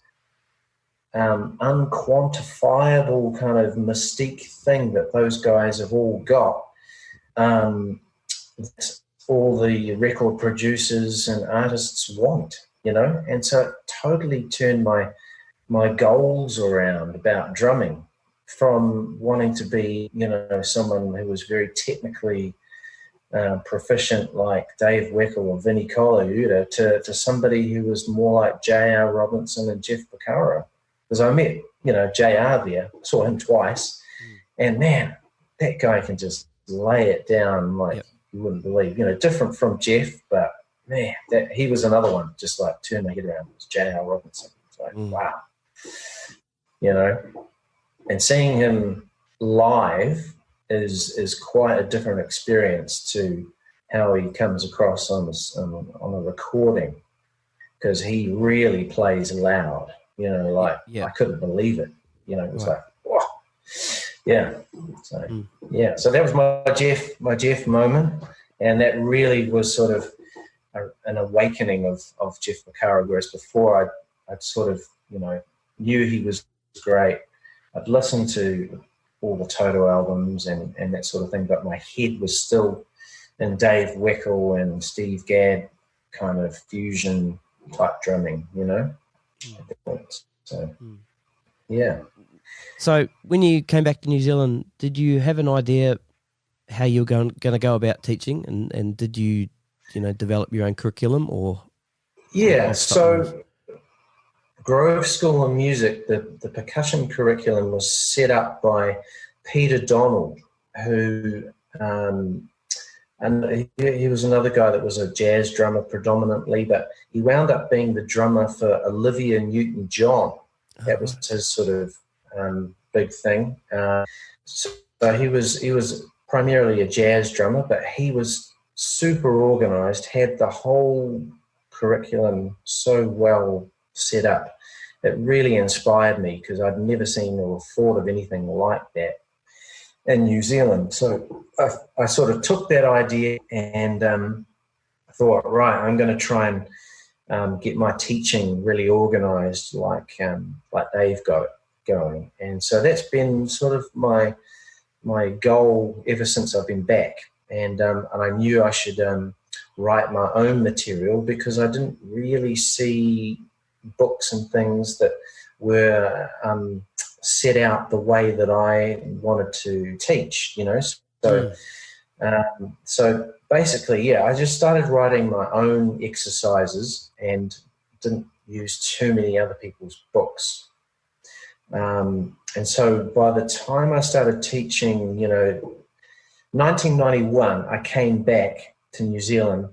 Speaker 2: unquantifiable kind of mystique thing that those guys have all got. That all the record producers and artists want, And so it totally turned my goals around about drumming, from wanting to be, someone who was very technically proficient like Dave Weckl or Vinnie Colaiuta to somebody who was more like J.R. Robinson and Jeff Porcaro. Because I met, J.R. there, saw him twice, and man, that guy can just lay it down like you wouldn't believe. Different from Jeff, but man, he was another one, just like turn my head around. It was J.R. Robinson. It's like, wow. And seeing him live is quite a different experience to how he comes across on a recording, because he really plays loud, I couldn't believe it, it was like, whoa. So that was my Jeff moment, and that really was sort of an awakening of Jeff Porcaro, whereas before I'd sort of, knew he was great. I'd listened to all the Toto albums and that sort of thing, but my head was still in Dave Weckl and Steve Gadd kind of fusion type drumming, at that point. So, yeah.
Speaker 1: So when you came back to New Zealand, did you have an idea how you were going to go about teaching, and did you, develop your own curriculum or?
Speaker 2: Yeah, so Grove School of Music, the percussion curriculum was set up by Peter Donald, who, and he was another guy that was a jazz drummer predominantly, but he wound up being the drummer for Olivia Newton-John. That was his sort of big thing. So he was primarily a jazz drummer, but he was super organized, had the whole curriculum so well set up. It really inspired me, because I'd never seen or thought of anything like that in New Zealand. So I sort of took that idea and thought, right, I'm going to try and get my teaching really organized like they've got it going. And so that's been sort of my goal ever since I've been back. And I knew I should write my own material, because I didn't really see books and things that were set out the way that I wanted to teach, So basically, I just started writing my own exercises and didn't use too many other people's books. And so by the time I started teaching, 1991, I came back to New Zealand,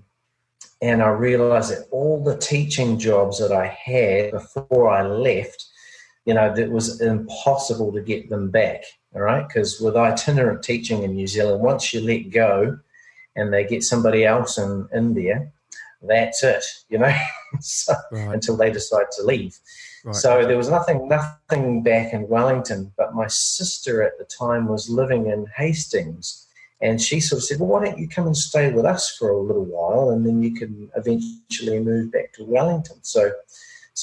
Speaker 2: and I realized that all the teaching jobs that I had before I left, it was impossible to get them back, all right? Because with itinerant teaching in New Zealand, once you let go and they get somebody else in there, that's it, so, until they decide to leave. Right. So there was nothing back in Wellington, but my sister at the time was living in Hastings. And she sort of said, well, why don't you come and stay with us for a little while, and then you can eventually move back to Wellington. So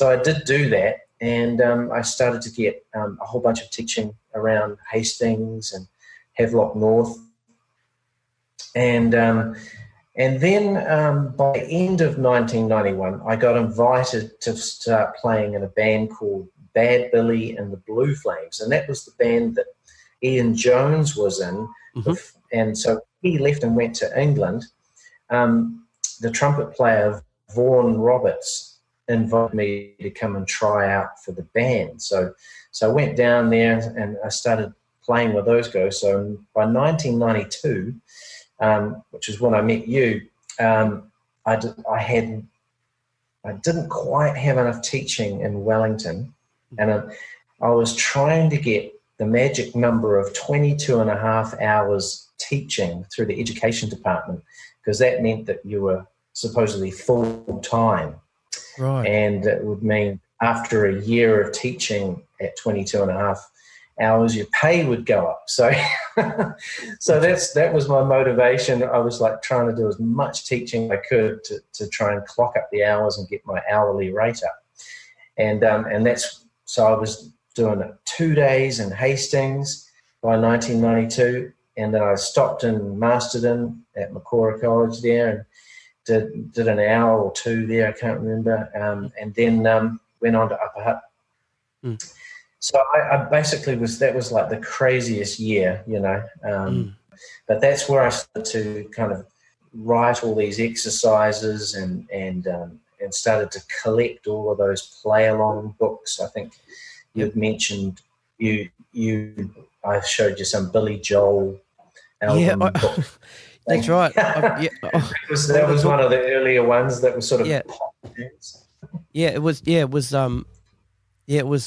Speaker 2: I did do that, and I started to get a whole bunch of teaching around Hastings and Havelock North. And then by the end of 1991, I got invited to start playing in a band called Bad Billy and the Blue Flames. And that was the band that Ian Jones was in.
Speaker 1: Mm-hmm.
Speaker 2: And so he left and went to England. The trumpet player, Vaughan Roberts, invited me to come and try out for the band. So I went down there and I started playing with those guys. So by 1992, which is when I met you, I didn't quite have enough teaching in Wellington, and I was trying to get the magic number of 22 and a half hours teaching through the education department, because that meant that you were supposedly full-time.
Speaker 1: Right.
Speaker 2: And it would mean after a year of teaching at 22 and a half hours, your pay would go up. So that was my motivation. I was like trying to do as much teaching I could to try and clock up the hours and get my hourly rate up. And so I was doing it 2 days in Hastings by 1992, and then I stopped in Masterton at Macquarie College there and did an hour or two there, I can't remember, and then went on to Upper Hutt. Mm. So I basically that was like the craziest year, but that's where I started to kind of write all these exercises and started to collect all of those play-along books. I think you've mentioned I showed you some Billy Joel album books.
Speaker 1: That's right.
Speaker 2: That was one of the earlier ones that was sort of pop.
Speaker 1: It was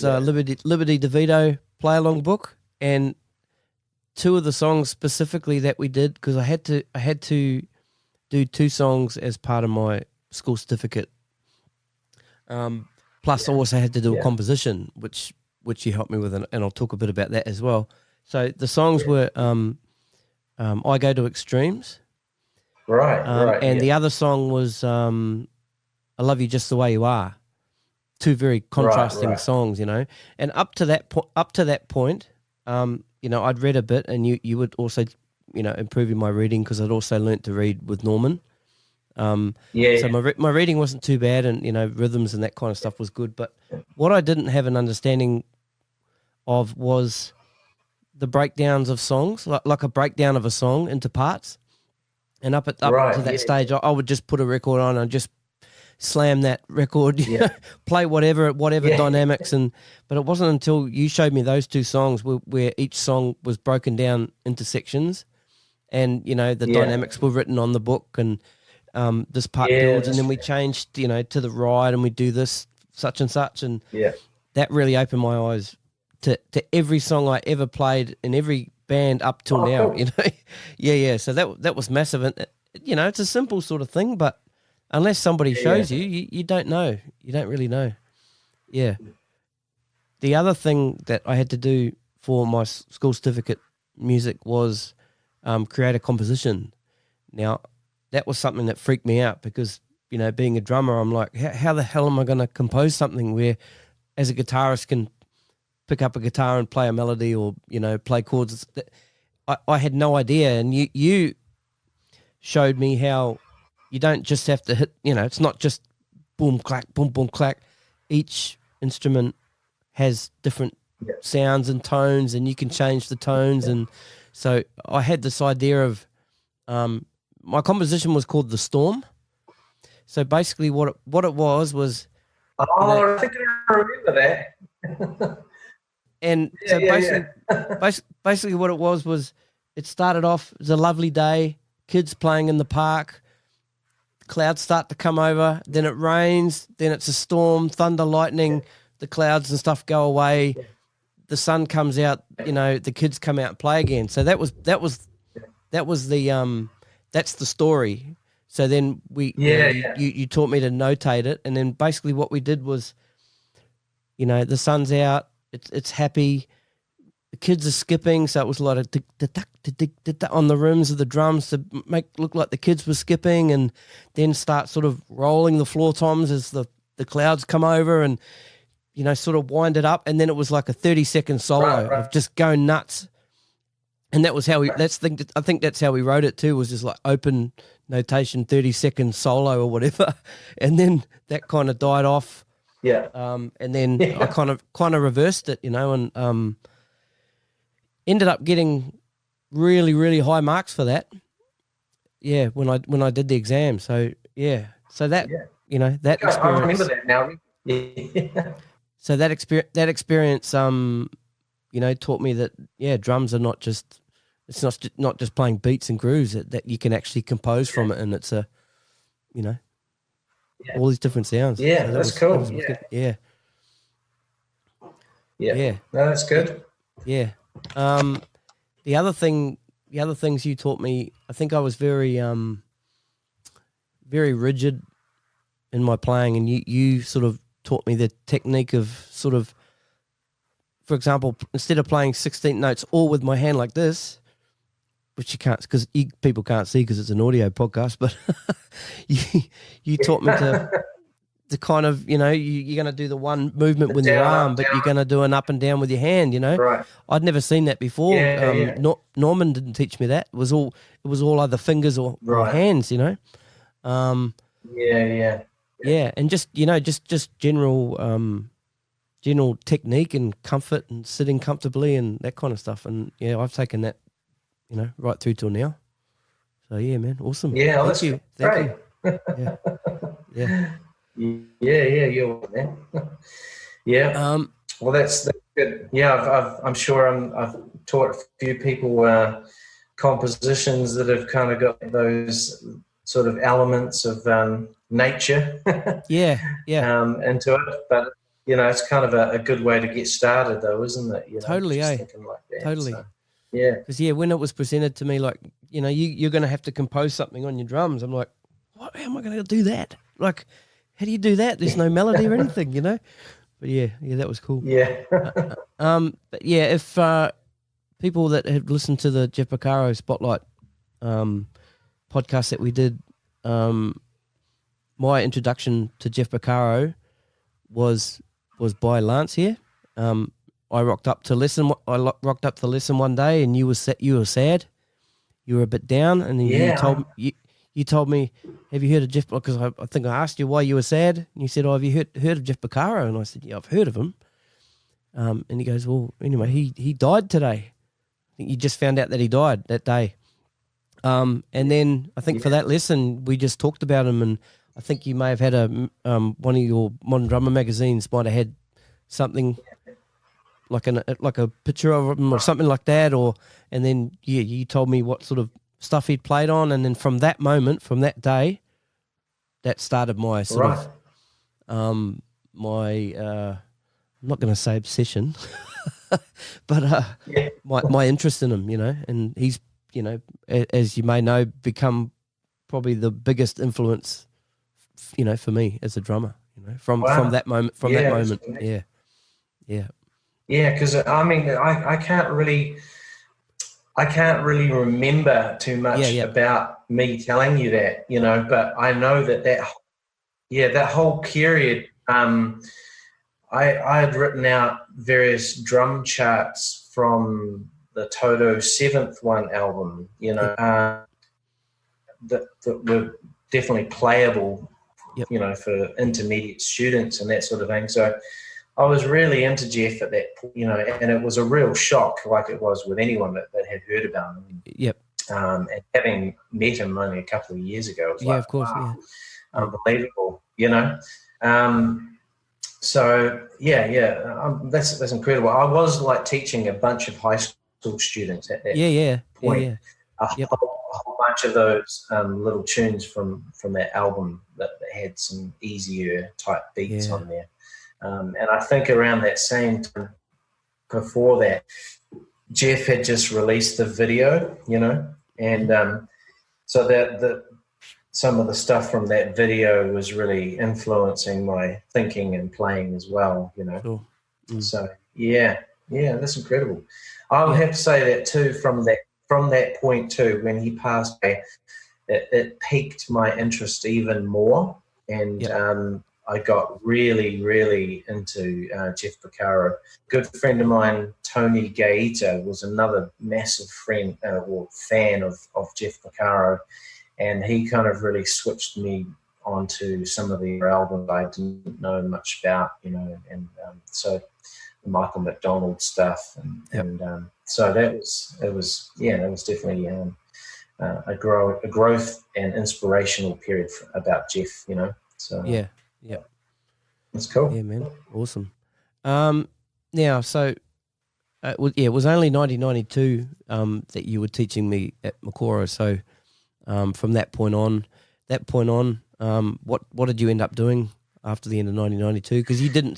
Speaker 1: Liberty DeVito play along book, and two of the songs specifically that we did, because I had to do 2 songs as part of my school certificate. Plus, I also had to do a composition, which you helped me with, and I'll talk a bit about that as well. So the songs were I Go to Extremes.
Speaker 2: Right.
Speaker 1: And the other song was I Love You Just the Way You Are. 2 very contrasting songs, And up to that point, I'd read a bit, and you would also, improving my reading, because I'd also learnt to read with Norman. So my reading wasn't too bad, and rhythms and that kind of stuff was good. But what I didn't have an understanding of was the breakdowns of songs, like a breakdown of a song into parts. And up to that stage, I would just put a record on and just slam that record, play whatever dynamics. But it wasn't until you showed me those 2 songs where each song was broken down into sections, and the dynamics were written on the book, and this part builds, and then we changed to the right, and we do this such and such, and that really opened my eyes to every song I ever played in every band up till now. Cool. So that was massive, and it's a simple sort of thing, but unless somebody shows you don't know. You don't really know. Yeah. The other thing that I had to do for my school certificate music was create a composition. Now, that was something that freaked me out, because, being a drummer, I'm like, how the hell am I going to compose something where, as a guitarist, can pick up a guitar and play a melody, or, play chords? I had no idea. And you showed me how you don't just have to hit, it's not just boom, clack, boom, boom, clack. Each instrument has different sounds and tones, and you can change the tones. And so I had this idea of, my composition was called The Storm. So basically what it was.
Speaker 2: I think I remember that.
Speaker 1: And so basically what it was it started off as a lovely day, kids playing in the park, clouds start to come over, then it rains, then it's a storm, thunder, lightning, the clouds and stuff go away, the sun comes out, the kids come out and play again. So that was the that's the story. So then you taught me to notate it, and then basically what we did was, the sun's out, it's happy, the kids are skipping, so it was a lot of on the rims of the drums to make look like the kids were skipping, and then start sort of rolling the floor toms as the clouds come over, and sort of wind it up, and then it was like a 30-second solo of just going nuts. And that was how I think that's how we wrote it too, was just like open notation, 30-second solo or whatever. And then that kind of died off.
Speaker 2: Yeah.
Speaker 1: And then I kind of reversed it, and ended up getting really, really high marks for that. Yeah, when I did the exam. So yeah. So that that experience,
Speaker 2: I remember that now. Yeah.
Speaker 1: So that experience taught me that drums are not just playing beats and grooves, that you can actually compose from it, and it's all these different sounds.
Speaker 2: Yeah,
Speaker 1: so
Speaker 2: that's cool.
Speaker 1: Good.
Speaker 2: Yeah. No, that's good.
Speaker 1: Yeah. The other things you taught me, I think I was very very rigid in my playing, and you sort of taught me the technique of sort of, for example, instead of playing 16 notes all with my hand like this, which you can't, because people can't see because it's an audio podcast, but you taught me to kind of, you're going to do the one movement with your arm, but you're going to do an up and down with your hand,
Speaker 2: Right.
Speaker 1: I'd never seen that before.
Speaker 2: Yeah.
Speaker 1: Norman didn't teach me that. It was all either fingers or hands,
Speaker 2: Yeah.
Speaker 1: Yeah, and just general technique and comfort and sitting comfortably and that kind of stuff. And yeah, I've taken that, right through till now. So yeah, man, awesome.
Speaker 2: Yeah,
Speaker 1: Thank you.
Speaker 2: great.
Speaker 1: Yeah.
Speaker 2: Yeah, you're man. Yeah. Well, that's good. Yeah, I'm sure I've taught a few people compositions that have kind of got those sort of elements of nature.
Speaker 1: Yeah.
Speaker 2: Into it, but it's kind of a good way to get started, though, isn't it?
Speaker 1: Totally,
Speaker 2: thinking like that.
Speaker 1: Totally.
Speaker 2: So, yeah.
Speaker 1: Because when it was presented to me, like, you're going to have to compose something on your drums. I'm like, what? How am I going to do that? Like, how do you do that? There's no melody or anything, But yeah, that was cool.
Speaker 2: Yeah.
Speaker 1: But yeah, if people that have listened to the Jeff Porcaro Spotlight podcast that we did, my introduction to Jeff Porcaro was by Lance here. I rocked up to listen one day, and you were sad. You were a bit down, and then you told me, have you heard of Jeff? Because I think I asked you why you were sad, and you said, have you heard of Jeff Porcaro? And I said, yeah, I've heard of him. And he goes, well, anyway, he died today. I think you just found out that he died that day. And then I think for that lesson, we just talked about him, and I think you may have had one of your Modern Drummer magazines might have had something like a picture of him or something like that, and then you told me what sort of stuff he'd played on, and then from that moment, from that day, that started my sort of I'm not going to say obsession, but my interest in him, and he's, as you may know, become probably the biggest influence, for me as a drummer, from that moment, Yeah,
Speaker 2: because I can't really remember too much about me telling you that, but I know that whole period, I had written out various drum charts from the Toto 7th One album, that were definitely playable, for intermediate students and that sort of thing. So I was really into Jeff at that point, and it was a real shock, like it was with anyone that had heard about him.
Speaker 1: Yep.
Speaker 2: And having met him only a couple of years ago, it was
Speaker 1: of course,
Speaker 2: wow, unbelievable, So that's incredible. I was like teaching a bunch of high school students at that point. A whole bunch of those little tunes from that album that had some easier type beats on there. And I think around that same time before that, Jeff had just released the video, and so that some of the stuff from that video was really influencing my thinking and playing as well,
Speaker 1: Sure.
Speaker 2: So that's incredible. I would have to say that too, from that point too, when he passed away, it piqued my interest even more, and I got really, really into Jeff Porcaro. A good friend of mine, Tony Gaeta, was another massive friend or fan of Jeff Porcaro, and he kind of really switched me onto some of the albums I didn't know much about, and so the Michael McDonald stuff, and so it was definitely a growth and inspirational period about Jeff, So
Speaker 1: yeah,
Speaker 2: it's cool.
Speaker 1: Yeah, man, awesome. Now, so it was only 1992 that you were teaching me at Makoro. So from that point on, what did you end up doing after the end of 1992? Because you didn't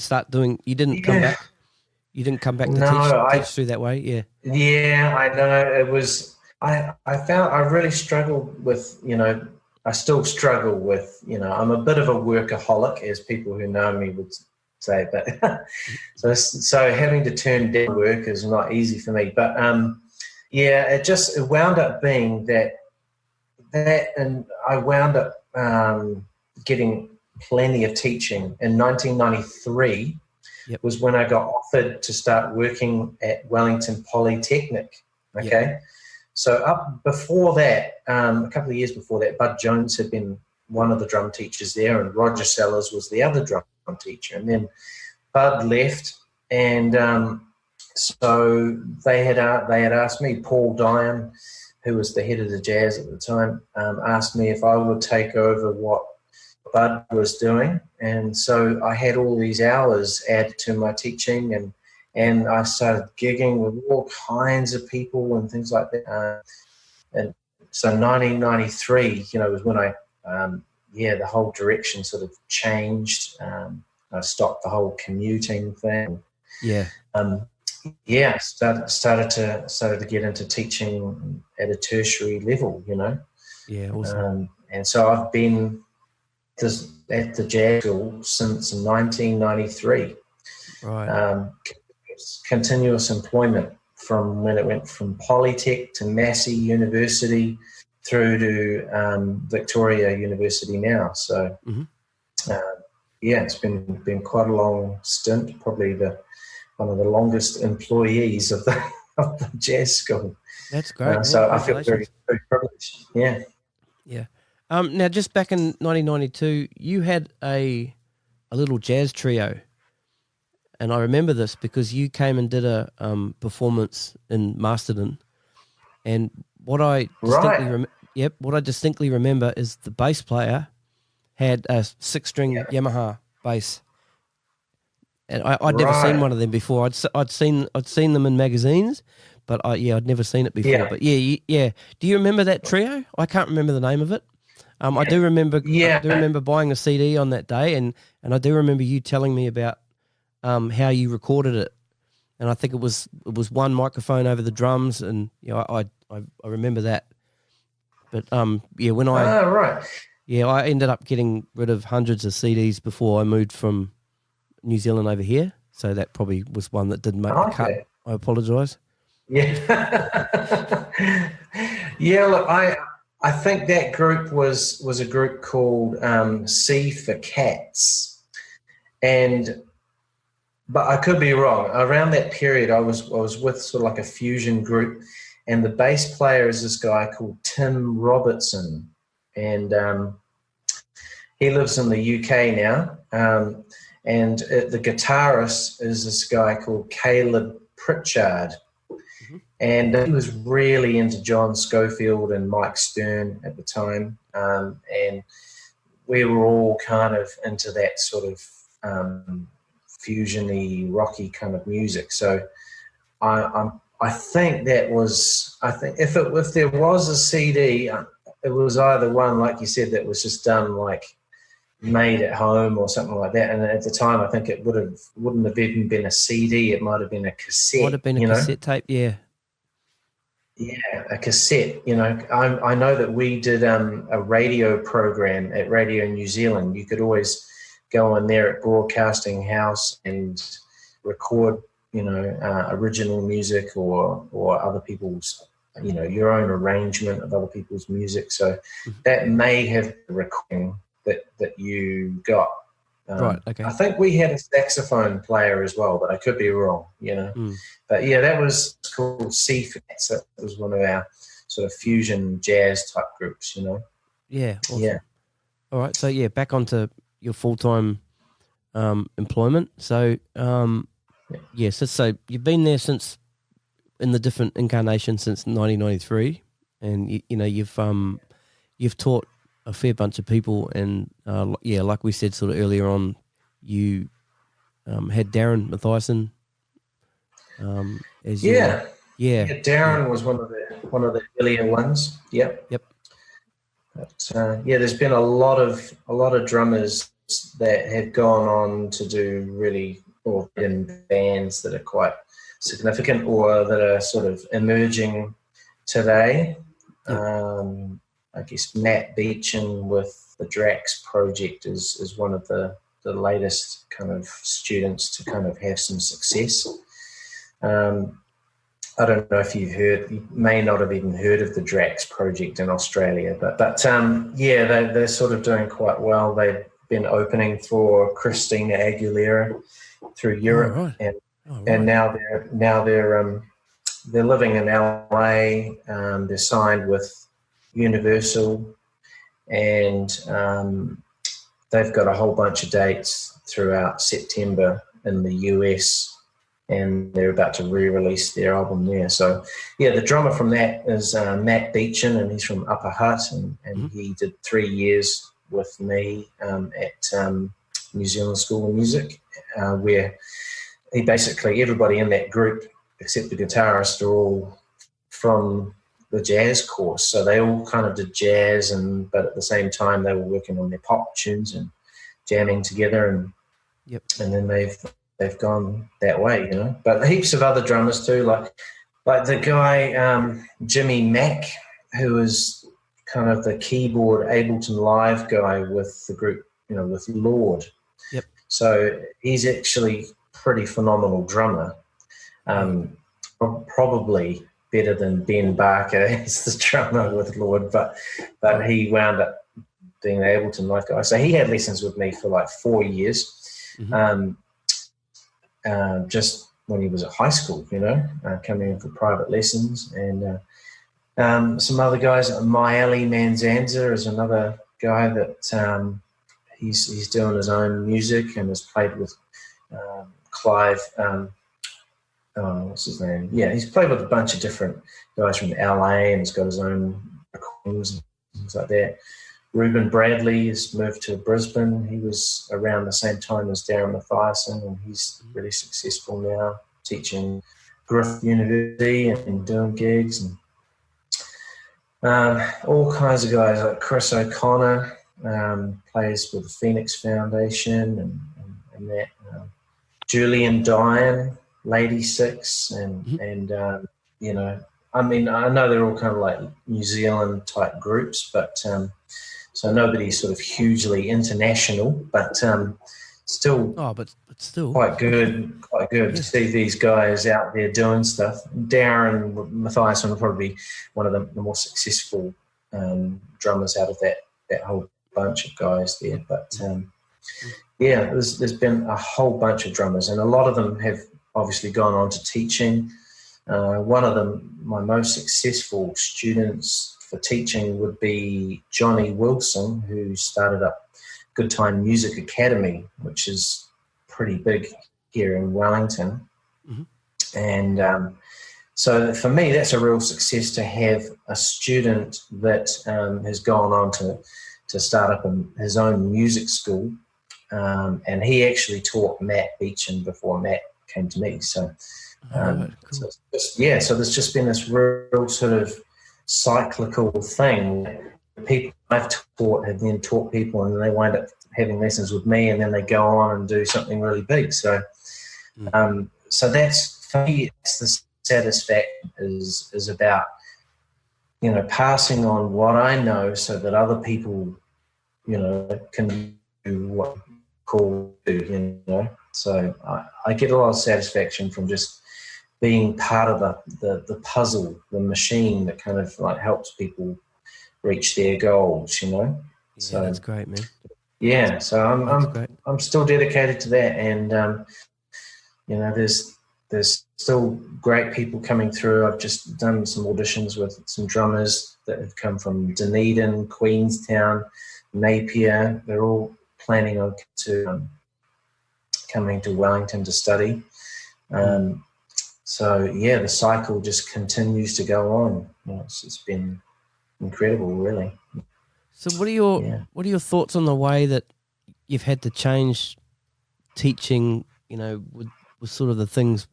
Speaker 1: come back. You didn't come back to teach through that way. Yeah.
Speaker 2: Yeah, I know. It was. I found I really struggled with. I still struggle with. I'm a bit of a workaholic, as people who know me would say. But so having to turn down work is not easy for me. But it wound up being that, and I wound up getting plenty of teaching in 1993.
Speaker 1: Yep.
Speaker 2: Was when I got offered to start working at Wellington Polytech. Okay.
Speaker 1: Yep.
Speaker 2: So up before that, a couple of years before that, Bud Jones had been one of the drum teachers there, and Roger Sellers was the other drum teacher. And then Bud left, and so they had asked me, Paul Dyan, who was the head of the jazz at the time, asked me if I would take over what Bud was doing. And so I had all these hours added to my teaching, and I started gigging with all kinds of people and things like that. And so 1993, was when I, the whole direction sort of changed. I stopped the whole commuting thing.
Speaker 1: Yeah.
Speaker 2: Started to get into teaching at a tertiary level,
Speaker 1: Yeah, awesome.
Speaker 2: And so I've been at the jazz school since 1993.
Speaker 1: Right.
Speaker 2: Continuous employment from when it went from Polytech to Massey University through to Victoria University now. So, it's been quite a long stint, probably one of the longest employees of the jazz school.
Speaker 1: That's great.
Speaker 2: So I feel very, very privileged. Yeah.
Speaker 1: Yeah. Now, just back in 1992, you had a little jazz trio, and I remember this because you came and did a performance in Masterton, and what I distinctly remember is the bass player had a 6-string Yamaha bass, and I'd never seen one of them before. I'd seen them in magazines, but I'd never seen it before. Yeah. But do you remember that trio? I can't remember the name of it. I do remember. I do remember buying a CD on that day, and I do remember you telling me about how you recorded it, and I think it was one microphone over the drums, and I remember that. But when I ended up getting rid of hundreds of CDs before I moved from New Zealand over here, so that probably was one that didn't make the cut. I apologise.
Speaker 2: Yeah, Look, I think that group was a group called C for Cats, but I could be wrong. Around that period, I was with sort of like a fusion group, and the bass player is this guy called Tim Robertson, and he lives in the UK now. And the guitarist is this guy called Caleb Pritchard. And he was really into John Schofield and Mike Stern at the time. And we were all kind of into that sort of fusion-y, rocky kind of music. So I think if there was a CD, it was either one, like you said, that was just done like made at home or something like that. And at the time, I think it wouldn't have even been a CD. It might have been a cassette.
Speaker 1: Might have been a cassette tape, yeah.
Speaker 2: Yeah, a cassette. I know that we did a radio program at Radio New Zealand. You could always go in there at Broadcasting House and record, original music or other people's, your own arrangement of other people's music. So that may have been a recording that you got,
Speaker 1: Right, okay.
Speaker 2: I think we had a saxophone player as well, but I could be wrong, But yeah, that was called CFATS. That was one of our sort of fusion jazz type groups,
Speaker 1: Yeah, awesome.
Speaker 2: Yeah.
Speaker 1: All right, so yeah, back onto your full-time employment. So, so you've been there since, in the different incarnations since 1993, and you've taught a fair bunch of people, and like we said sort of earlier on, you had Darren Mathiassen as
Speaker 2: Darren was one of the earlier ones. Yep. But, there's been a lot of drummers that have gone on to do really, or in bands that are quite significant or that are sort of emerging today. Yep. I guess Matt Beachen with the Draxx project is one of the latest kind of students to kind of have some success. I don't know if you may not have even heard of the Draxx project in Australia, but they're sort of doing quite well. They've been opening for Christina Aguilera through Europe, and now they're living in LA. They're signed with Universal, and they've got a whole bunch of dates throughout September in the US, and they're about to re-release their album there. So, the drummer from that is Matt Beachen, and he's from Upper Hutt, and he did 3 years with me at New Zealand School of Music, where he basically, everybody in that group, except the guitarist, are all from the jazz course. So they all kind of did jazz, but at the same time they were working on their pop tunes and jamming together, and then they've gone that way, But heaps of other drummers too, like the guy Jimmy Mac, who is kind of the keyboard Ableton Live guy with the group, with Lorde.
Speaker 1: Yep.
Speaker 2: So he's actually pretty phenomenal drummer. Probably better than Ben Barker as the drummer with Lorde, but he wound up being the Ableton Live guy. So he had lessons with me for like 4 years. Just when he was at high school, coming in for private lessons. And some other guys, Myali Manzanza is another guy that he's doing his own music and has played with Clive. What's his name? Yeah, he's played with a bunch of different guys from LA, and he's got his own recordings and things like that. Ruben Bradley has moved to Brisbane. He was around the same time as Darren Mathiassen, and he's really successful now, teaching Griffith University and doing gigs. And all kinds of guys, like Chris O'Connor plays with the Phoenix Foundation and that. Julian Dyne, Ladi6, and I mean, I know they're all kind of like New Zealand type groups, but so nobody's sort of hugely international, but still.
Speaker 1: Oh, but still
Speaker 2: quite good to see these guys out there doing stuff. Darren Mathiassen will probably be one of the more successful drummers out of that whole bunch of guys there. But there's been a whole bunch of drummers, and a lot of them have obviously gone on to teaching. One of them, my most successful students for teaching, would be Jonny Wilson, who started up Goodtime Music Academy, which is pretty big here in Wellington. And so for me, that's a real success to have a student that has gone on to start up his own music school. And he actually taught Matt Beachen before Matt came to me. So,
Speaker 1: cool.
Speaker 2: so there's just been this real sort of cyclical thing. People I've taught have then taught people, and they wind up having lessons with me, and then they go on and do something really big. So, so that's, for me, it's the satisfaction is about, passing on what I know so that other people, can do what cool do, So I get a lot of satisfaction from just being part of the puzzle, the machine that kind of like helps people reach their goals,
Speaker 1: Yeah, so that's great, man.
Speaker 2: Yeah, so I'm still dedicated to that, and there's still great people coming through. I've just done some auditions with some drummers that have come from Dunedin, Queenstown, Napier. They're all planning on coming to Wellington to study. So yeah, the cycle just continues to go on. It's been incredible, really.
Speaker 1: So what are your thoughts on the way that you've had to change teaching, with sort of the things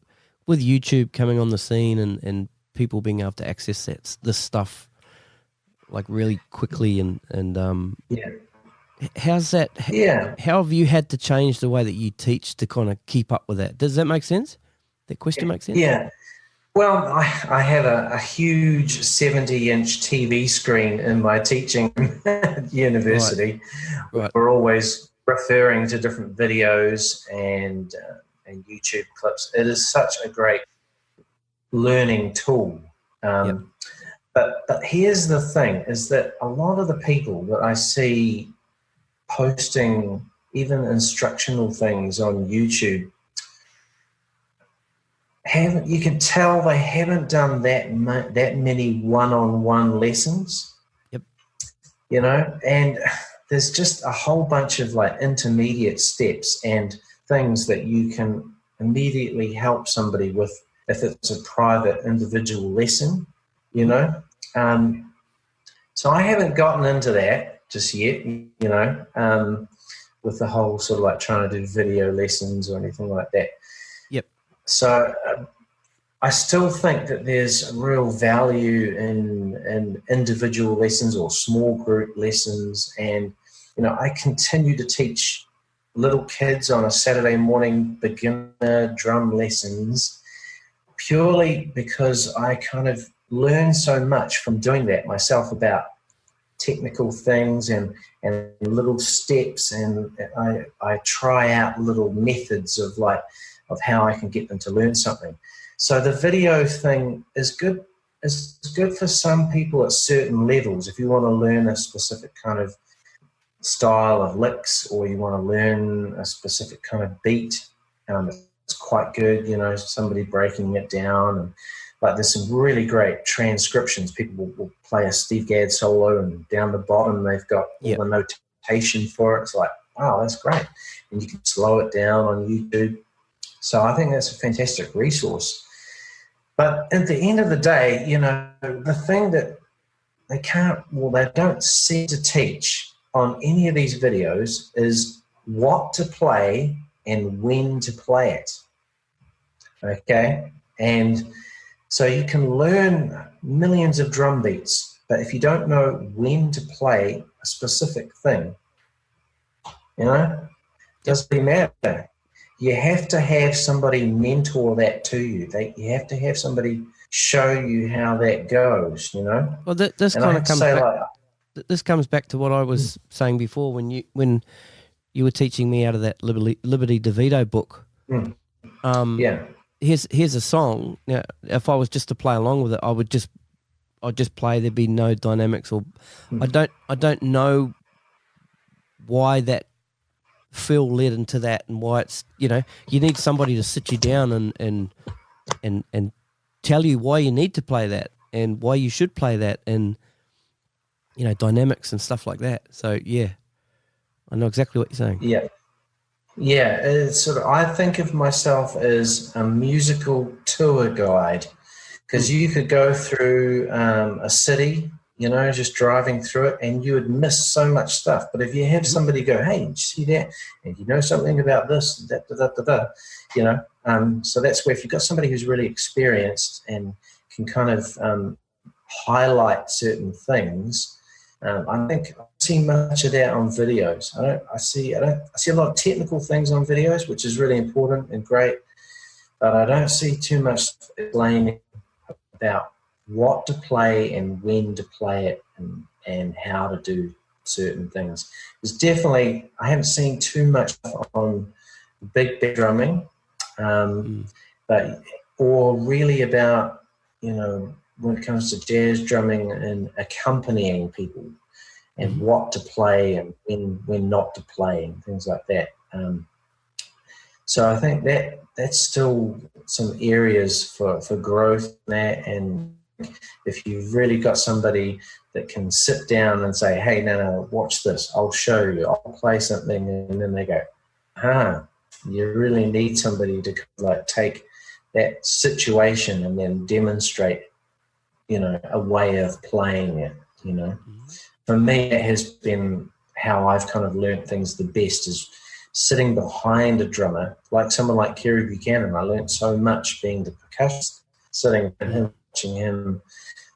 Speaker 1: with YouTube coming on the scene and people being able to access this stuff like really quickly and how's that?
Speaker 2: Yeah.
Speaker 1: How have you had to change the way that you teach to kind of keep up with that? Does that make sense? That question makes sense?
Speaker 2: Yeah. Well, I have a huge 70-inch TV screen in my teaching university.
Speaker 1: Right.
Speaker 2: We're always referring to different videos and YouTube clips. It is such a great learning tool. But here's the thing, is that a lot of the people that I see posting even instructional things on YouTube, you can tell they haven't done that many one-on-one lessons.
Speaker 1: Yep.
Speaker 2: And there's just a whole bunch of like intermediate steps and things that you can immediately help somebody with if it's a private individual lesson, So I haven't gotten into that just yet, with the whole sort of like trying to do video lessons or anything like that.
Speaker 1: Yep.
Speaker 2: So I still think that there's real value in individual lessons or small group lessons. And, I continue to teach little kids on a Saturday morning beginner drum lessons purely because I kind of learn so much from doing that myself about technical things and little steps, and I try out little methods of how I can get them to learn something. So the video thing is good. It's good for some people at certain levels. If you want to learn a specific kind of style of licks, or you want to learn a specific kind of beat, it's quite good. Somebody breaking it down, and there's some really great transcriptions. People will play a Steve Gadd solo, and down the bottom they've got all the notation for it. It's like, wow, that's great. And you can slow it down on YouTube. So I think that's a fantastic resource. But at the end of the day, the thing that they don't seem to teach on any of these videos is what to play and when to play it. Okay? And so you can learn millions of drum beats, but if you don't know when to play a specific thing, it doesn't really matter. You have to have somebody mentor that to you. You have to have somebody show you how that goes,
Speaker 1: Well, this kind of comes back. This comes back to what I was saying before when you were teaching me out of that Liberty DeVito book. Here's a song. Now, if I was just to play along with it, I'd just play. There'd be no dynamics, or I don't know why that feel led into that, and why it's you need somebody to sit you down and tell you why you need to play that and why you should play that, and dynamics and stuff like that. So yeah, I know exactly what you're saying.
Speaker 2: Yeah, it's sort of, I think of myself as a musical tour guide, because you could go through a city, just driving through it, and you would miss so much stuff. But if you have somebody go, hey, did you see that? And you know something about this, so that's where if you've got somebody who's really experienced and can kind of highlight certain things, I think I see much of that on videos. I see a lot of technical things on videos, which is really important and great, but I don't see too much explaining about what to play and when to play it and how to do certain things. There's definitely, I haven't seen too much on big drumming, or really about, when it comes to jazz drumming and accompanying people. and what to play and when not to play and things like that. So I think that's still some areas for growth there. And if you've really got somebody that can sit down and say, hey, no, watch this, I'll show you, I'll play something, and then they go, you really need somebody to like take that situation and then demonstrate, a way of playing it, For me, it has been how I've kind of learned things the best, is sitting behind a drummer, like someone like Kerry Buchanan. I learned so much being the percussionist, sitting with him, watching him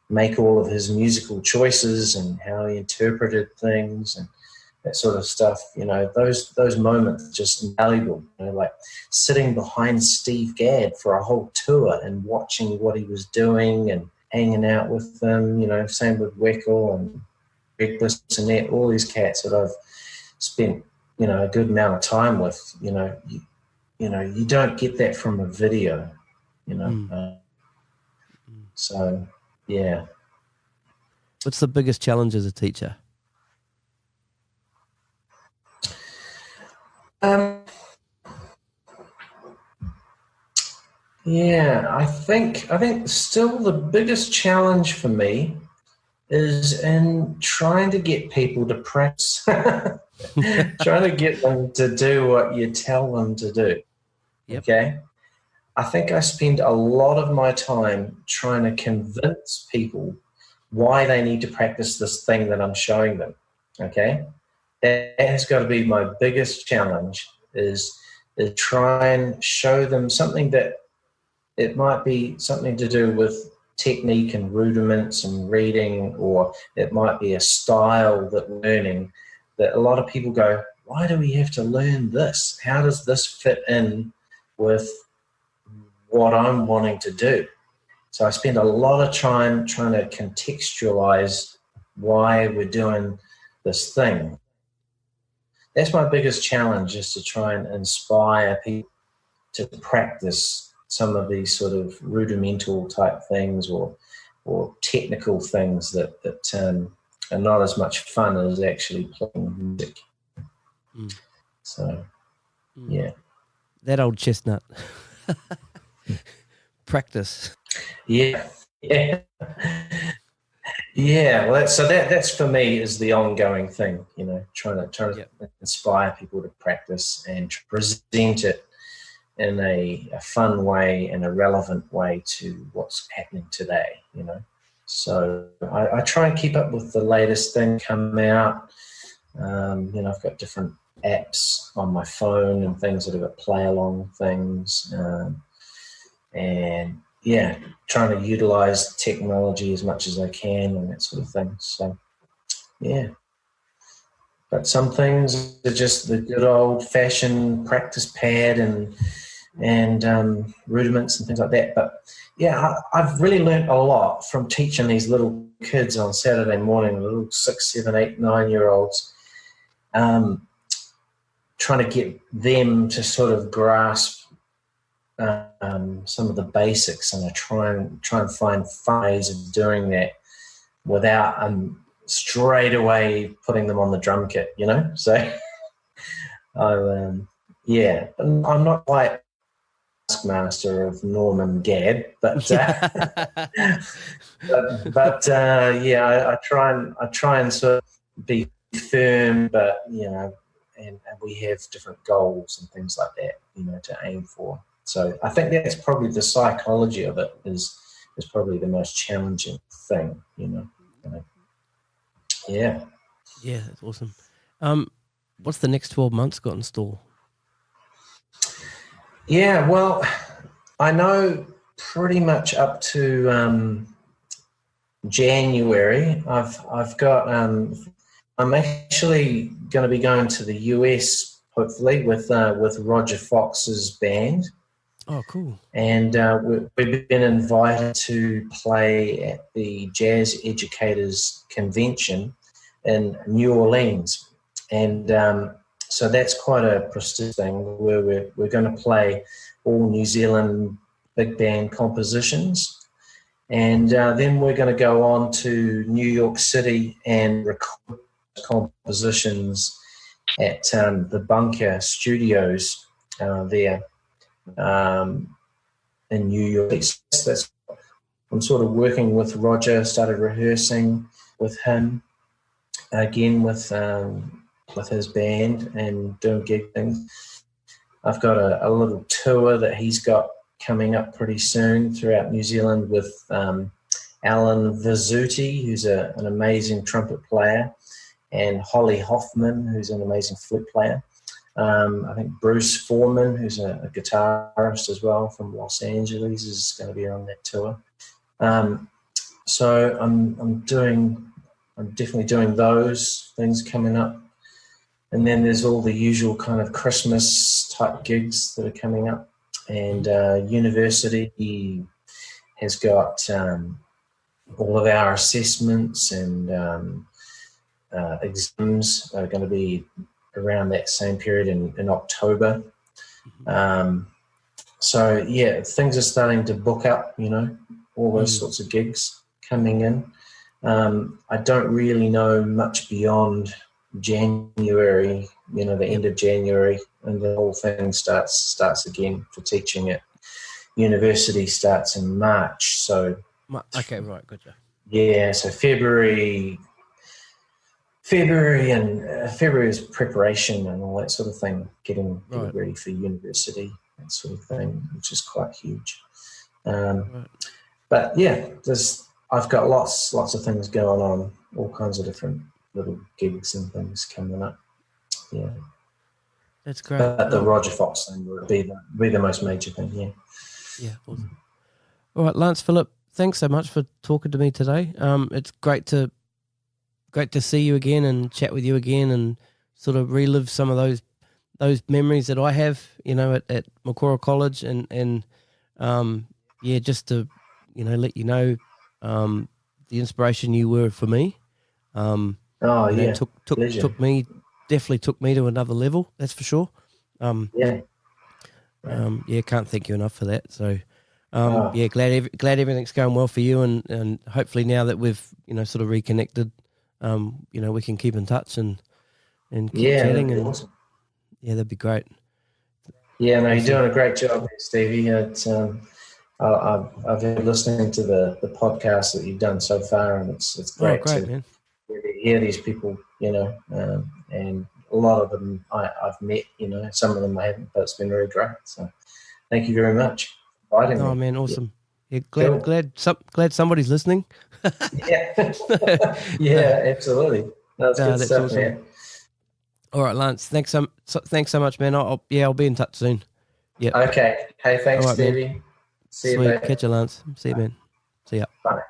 Speaker 2: make all of his musical choices and how he interpreted things and that sort of stuff. Those moments are just invaluable. Like sitting behind Steve Gadd for a whole tour and watching what he was doing and hanging out with them. Same with Weckl and Greg Bissonette, all these cats that I've spent a good amount of time with. You don't get that from a video. So yeah.
Speaker 1: What's the biggest challenge as a teacher?
Speaker 2: I think still the biggest challenge for me is in trying to get people to practice, trying to get them to do what you tell them to do.
Speaker 1: Yep.
Speaker 2: Okay. I think I spend a lot of my time trying to convince people why they need to practice this thing that I'm showing them. Okay. That has got to be my biggest challenge, is try and show them something that it might be something to do with technique and rudiments and reading, or it might be a style that learning that a lot of people go, why do we have to learn this? How does this fit in with what I'm wanting to do? So I spend a lot of time trying to contextualize why we're doing this thing. That's my biggest challenge, is to try and inspire people to practice some of these sort of rudimental type things or technical things that are not as much fun as actually playing music. So, yeah.
Speaker 1: That old chestnut. Practice.
Speaker 2: Yeah. Well, that's for me is the ongoing thing, trying to inspire people to practice and to present it in a fun way and a relevant way to what's happening today, So I try and keep up with the latest thing coming out. I've got different apps on my phone and things that have got play-along things. And trying to utilize technology as much as I can and that sort of thing. So, yeah. But some things are just the good old-fashioned practice pad and rudiments and things like that. But, I've really learned a lot from teaching these little kids on Saturday morning, little 6, 7, 8, 9-year-olds, trying to get them to sort of grasp some of the basics, and I try and find ways of doing that without straight away putting them on the drum kit, So, I'm not quite master of Norman Gadd, but I try and sort of be firm, but and we have different goals and things like that, to aim for. So I think that's probably the psychology of it is probably the most challenging thing, Yeah.
Speaker 1: Yeah, that's awesome. What's the next 12 months got in store?
Speaker 2: Yeah, well, I know pretty much up to January. I've got. I'm actually going to be going to the US hopefully with Rodger Fox's band.
Speaker 1: Oh, cool!
Speaker 2: And we've been invited to play at the Jazz Educators Convention in New Orleans, and so that's quite a prestigious thing where we're going to play all New Zealand big band compositions, and then we're going to go on to New York City and record compositions at the Bunker Studios there in New York. I'm sort of working with Rodger, started rehearsing with him again with his band and doing gig things. I've got a little tour that he's got coming up pretty soon throughout New Zealand with Alan Vizzuti, who's an amazing trumpet player, and Holly Hoffman, who's an amazing flute player. I think Bruce Foreman, who's a guitarist as well from Los Angeles, is going to be on that tour. So I'm definitely doing those things coming up. And then there's all the usual kind of Christmas type gigs that are coming up. And university has got all of our assessments and exams are going to be around that same period in October. So, yeah, things are starting to book up, all those sorts of gigs coming in. I don't really know much beyond January, the end of January, and the whole thing starts again for teaching at university starts in March. So
Speaker 1: okay, right, gotcha.
Speaker 2: Yeah, so February is preparation and all that sort of thing, getting ready for university, that sort of thing, which is quite huge. But yeah, I've got lots of things going on, all kinds of different little gigs and things coming up. Yeah,
Speaker 1: that's great.
Speaker 2: But the Rodger Fox thing would be the most major thing. Yeah.
Speaker 1: Yeah. Awesome. All right, Lance Phillip, thanks so much for talking to me today. It's great to see you again and chat with you again and sort of relive some of those memories that I have, at Macquarie College and just to let you know the inspiration you were for me. Took me to another level, that's for sure. Can't thank you enough for that. So glad everything's going well for you, and hopefully now that we've sort of reconnected, we can keep in touch and keep chatting. And
Speaker 2: awesome.
Speaker 1: Yeah, that'd be great.
Speaker 2: Yeah, no, you're doing a great job, Stevie. It's I've been listening to the podcast that you've done so far, and it's great,
Speaker 1: man.
Speaker 2: Hear these people, and a lot of them I've met, some of them I haven't, but it's been really great. So thank you very much for inviting me.
Speaker 1: Oh man, awesome. Yeah, glad somebody's listening.
Speaker 2: Yeah, absolutely. That's good stuff,
Speaker 1: awesome.
Speaker 2: Man.
Speaker 1: All right, Lance. Thanks so much, man. I'll be in touch soon. Yeah.
Speaker 2: Okay. Hey, thanks,
Speaker 1: right,
Speaker 2: Stevie.
Speaker 1: Man.
Speaker 2: See you
Speaker 1: Sweet.
Speaker 2: later.
Speaker 1: Catch you, Lance. See you, man. See ya.
Speaker 2: Bye.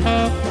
Speaker 1: Bye.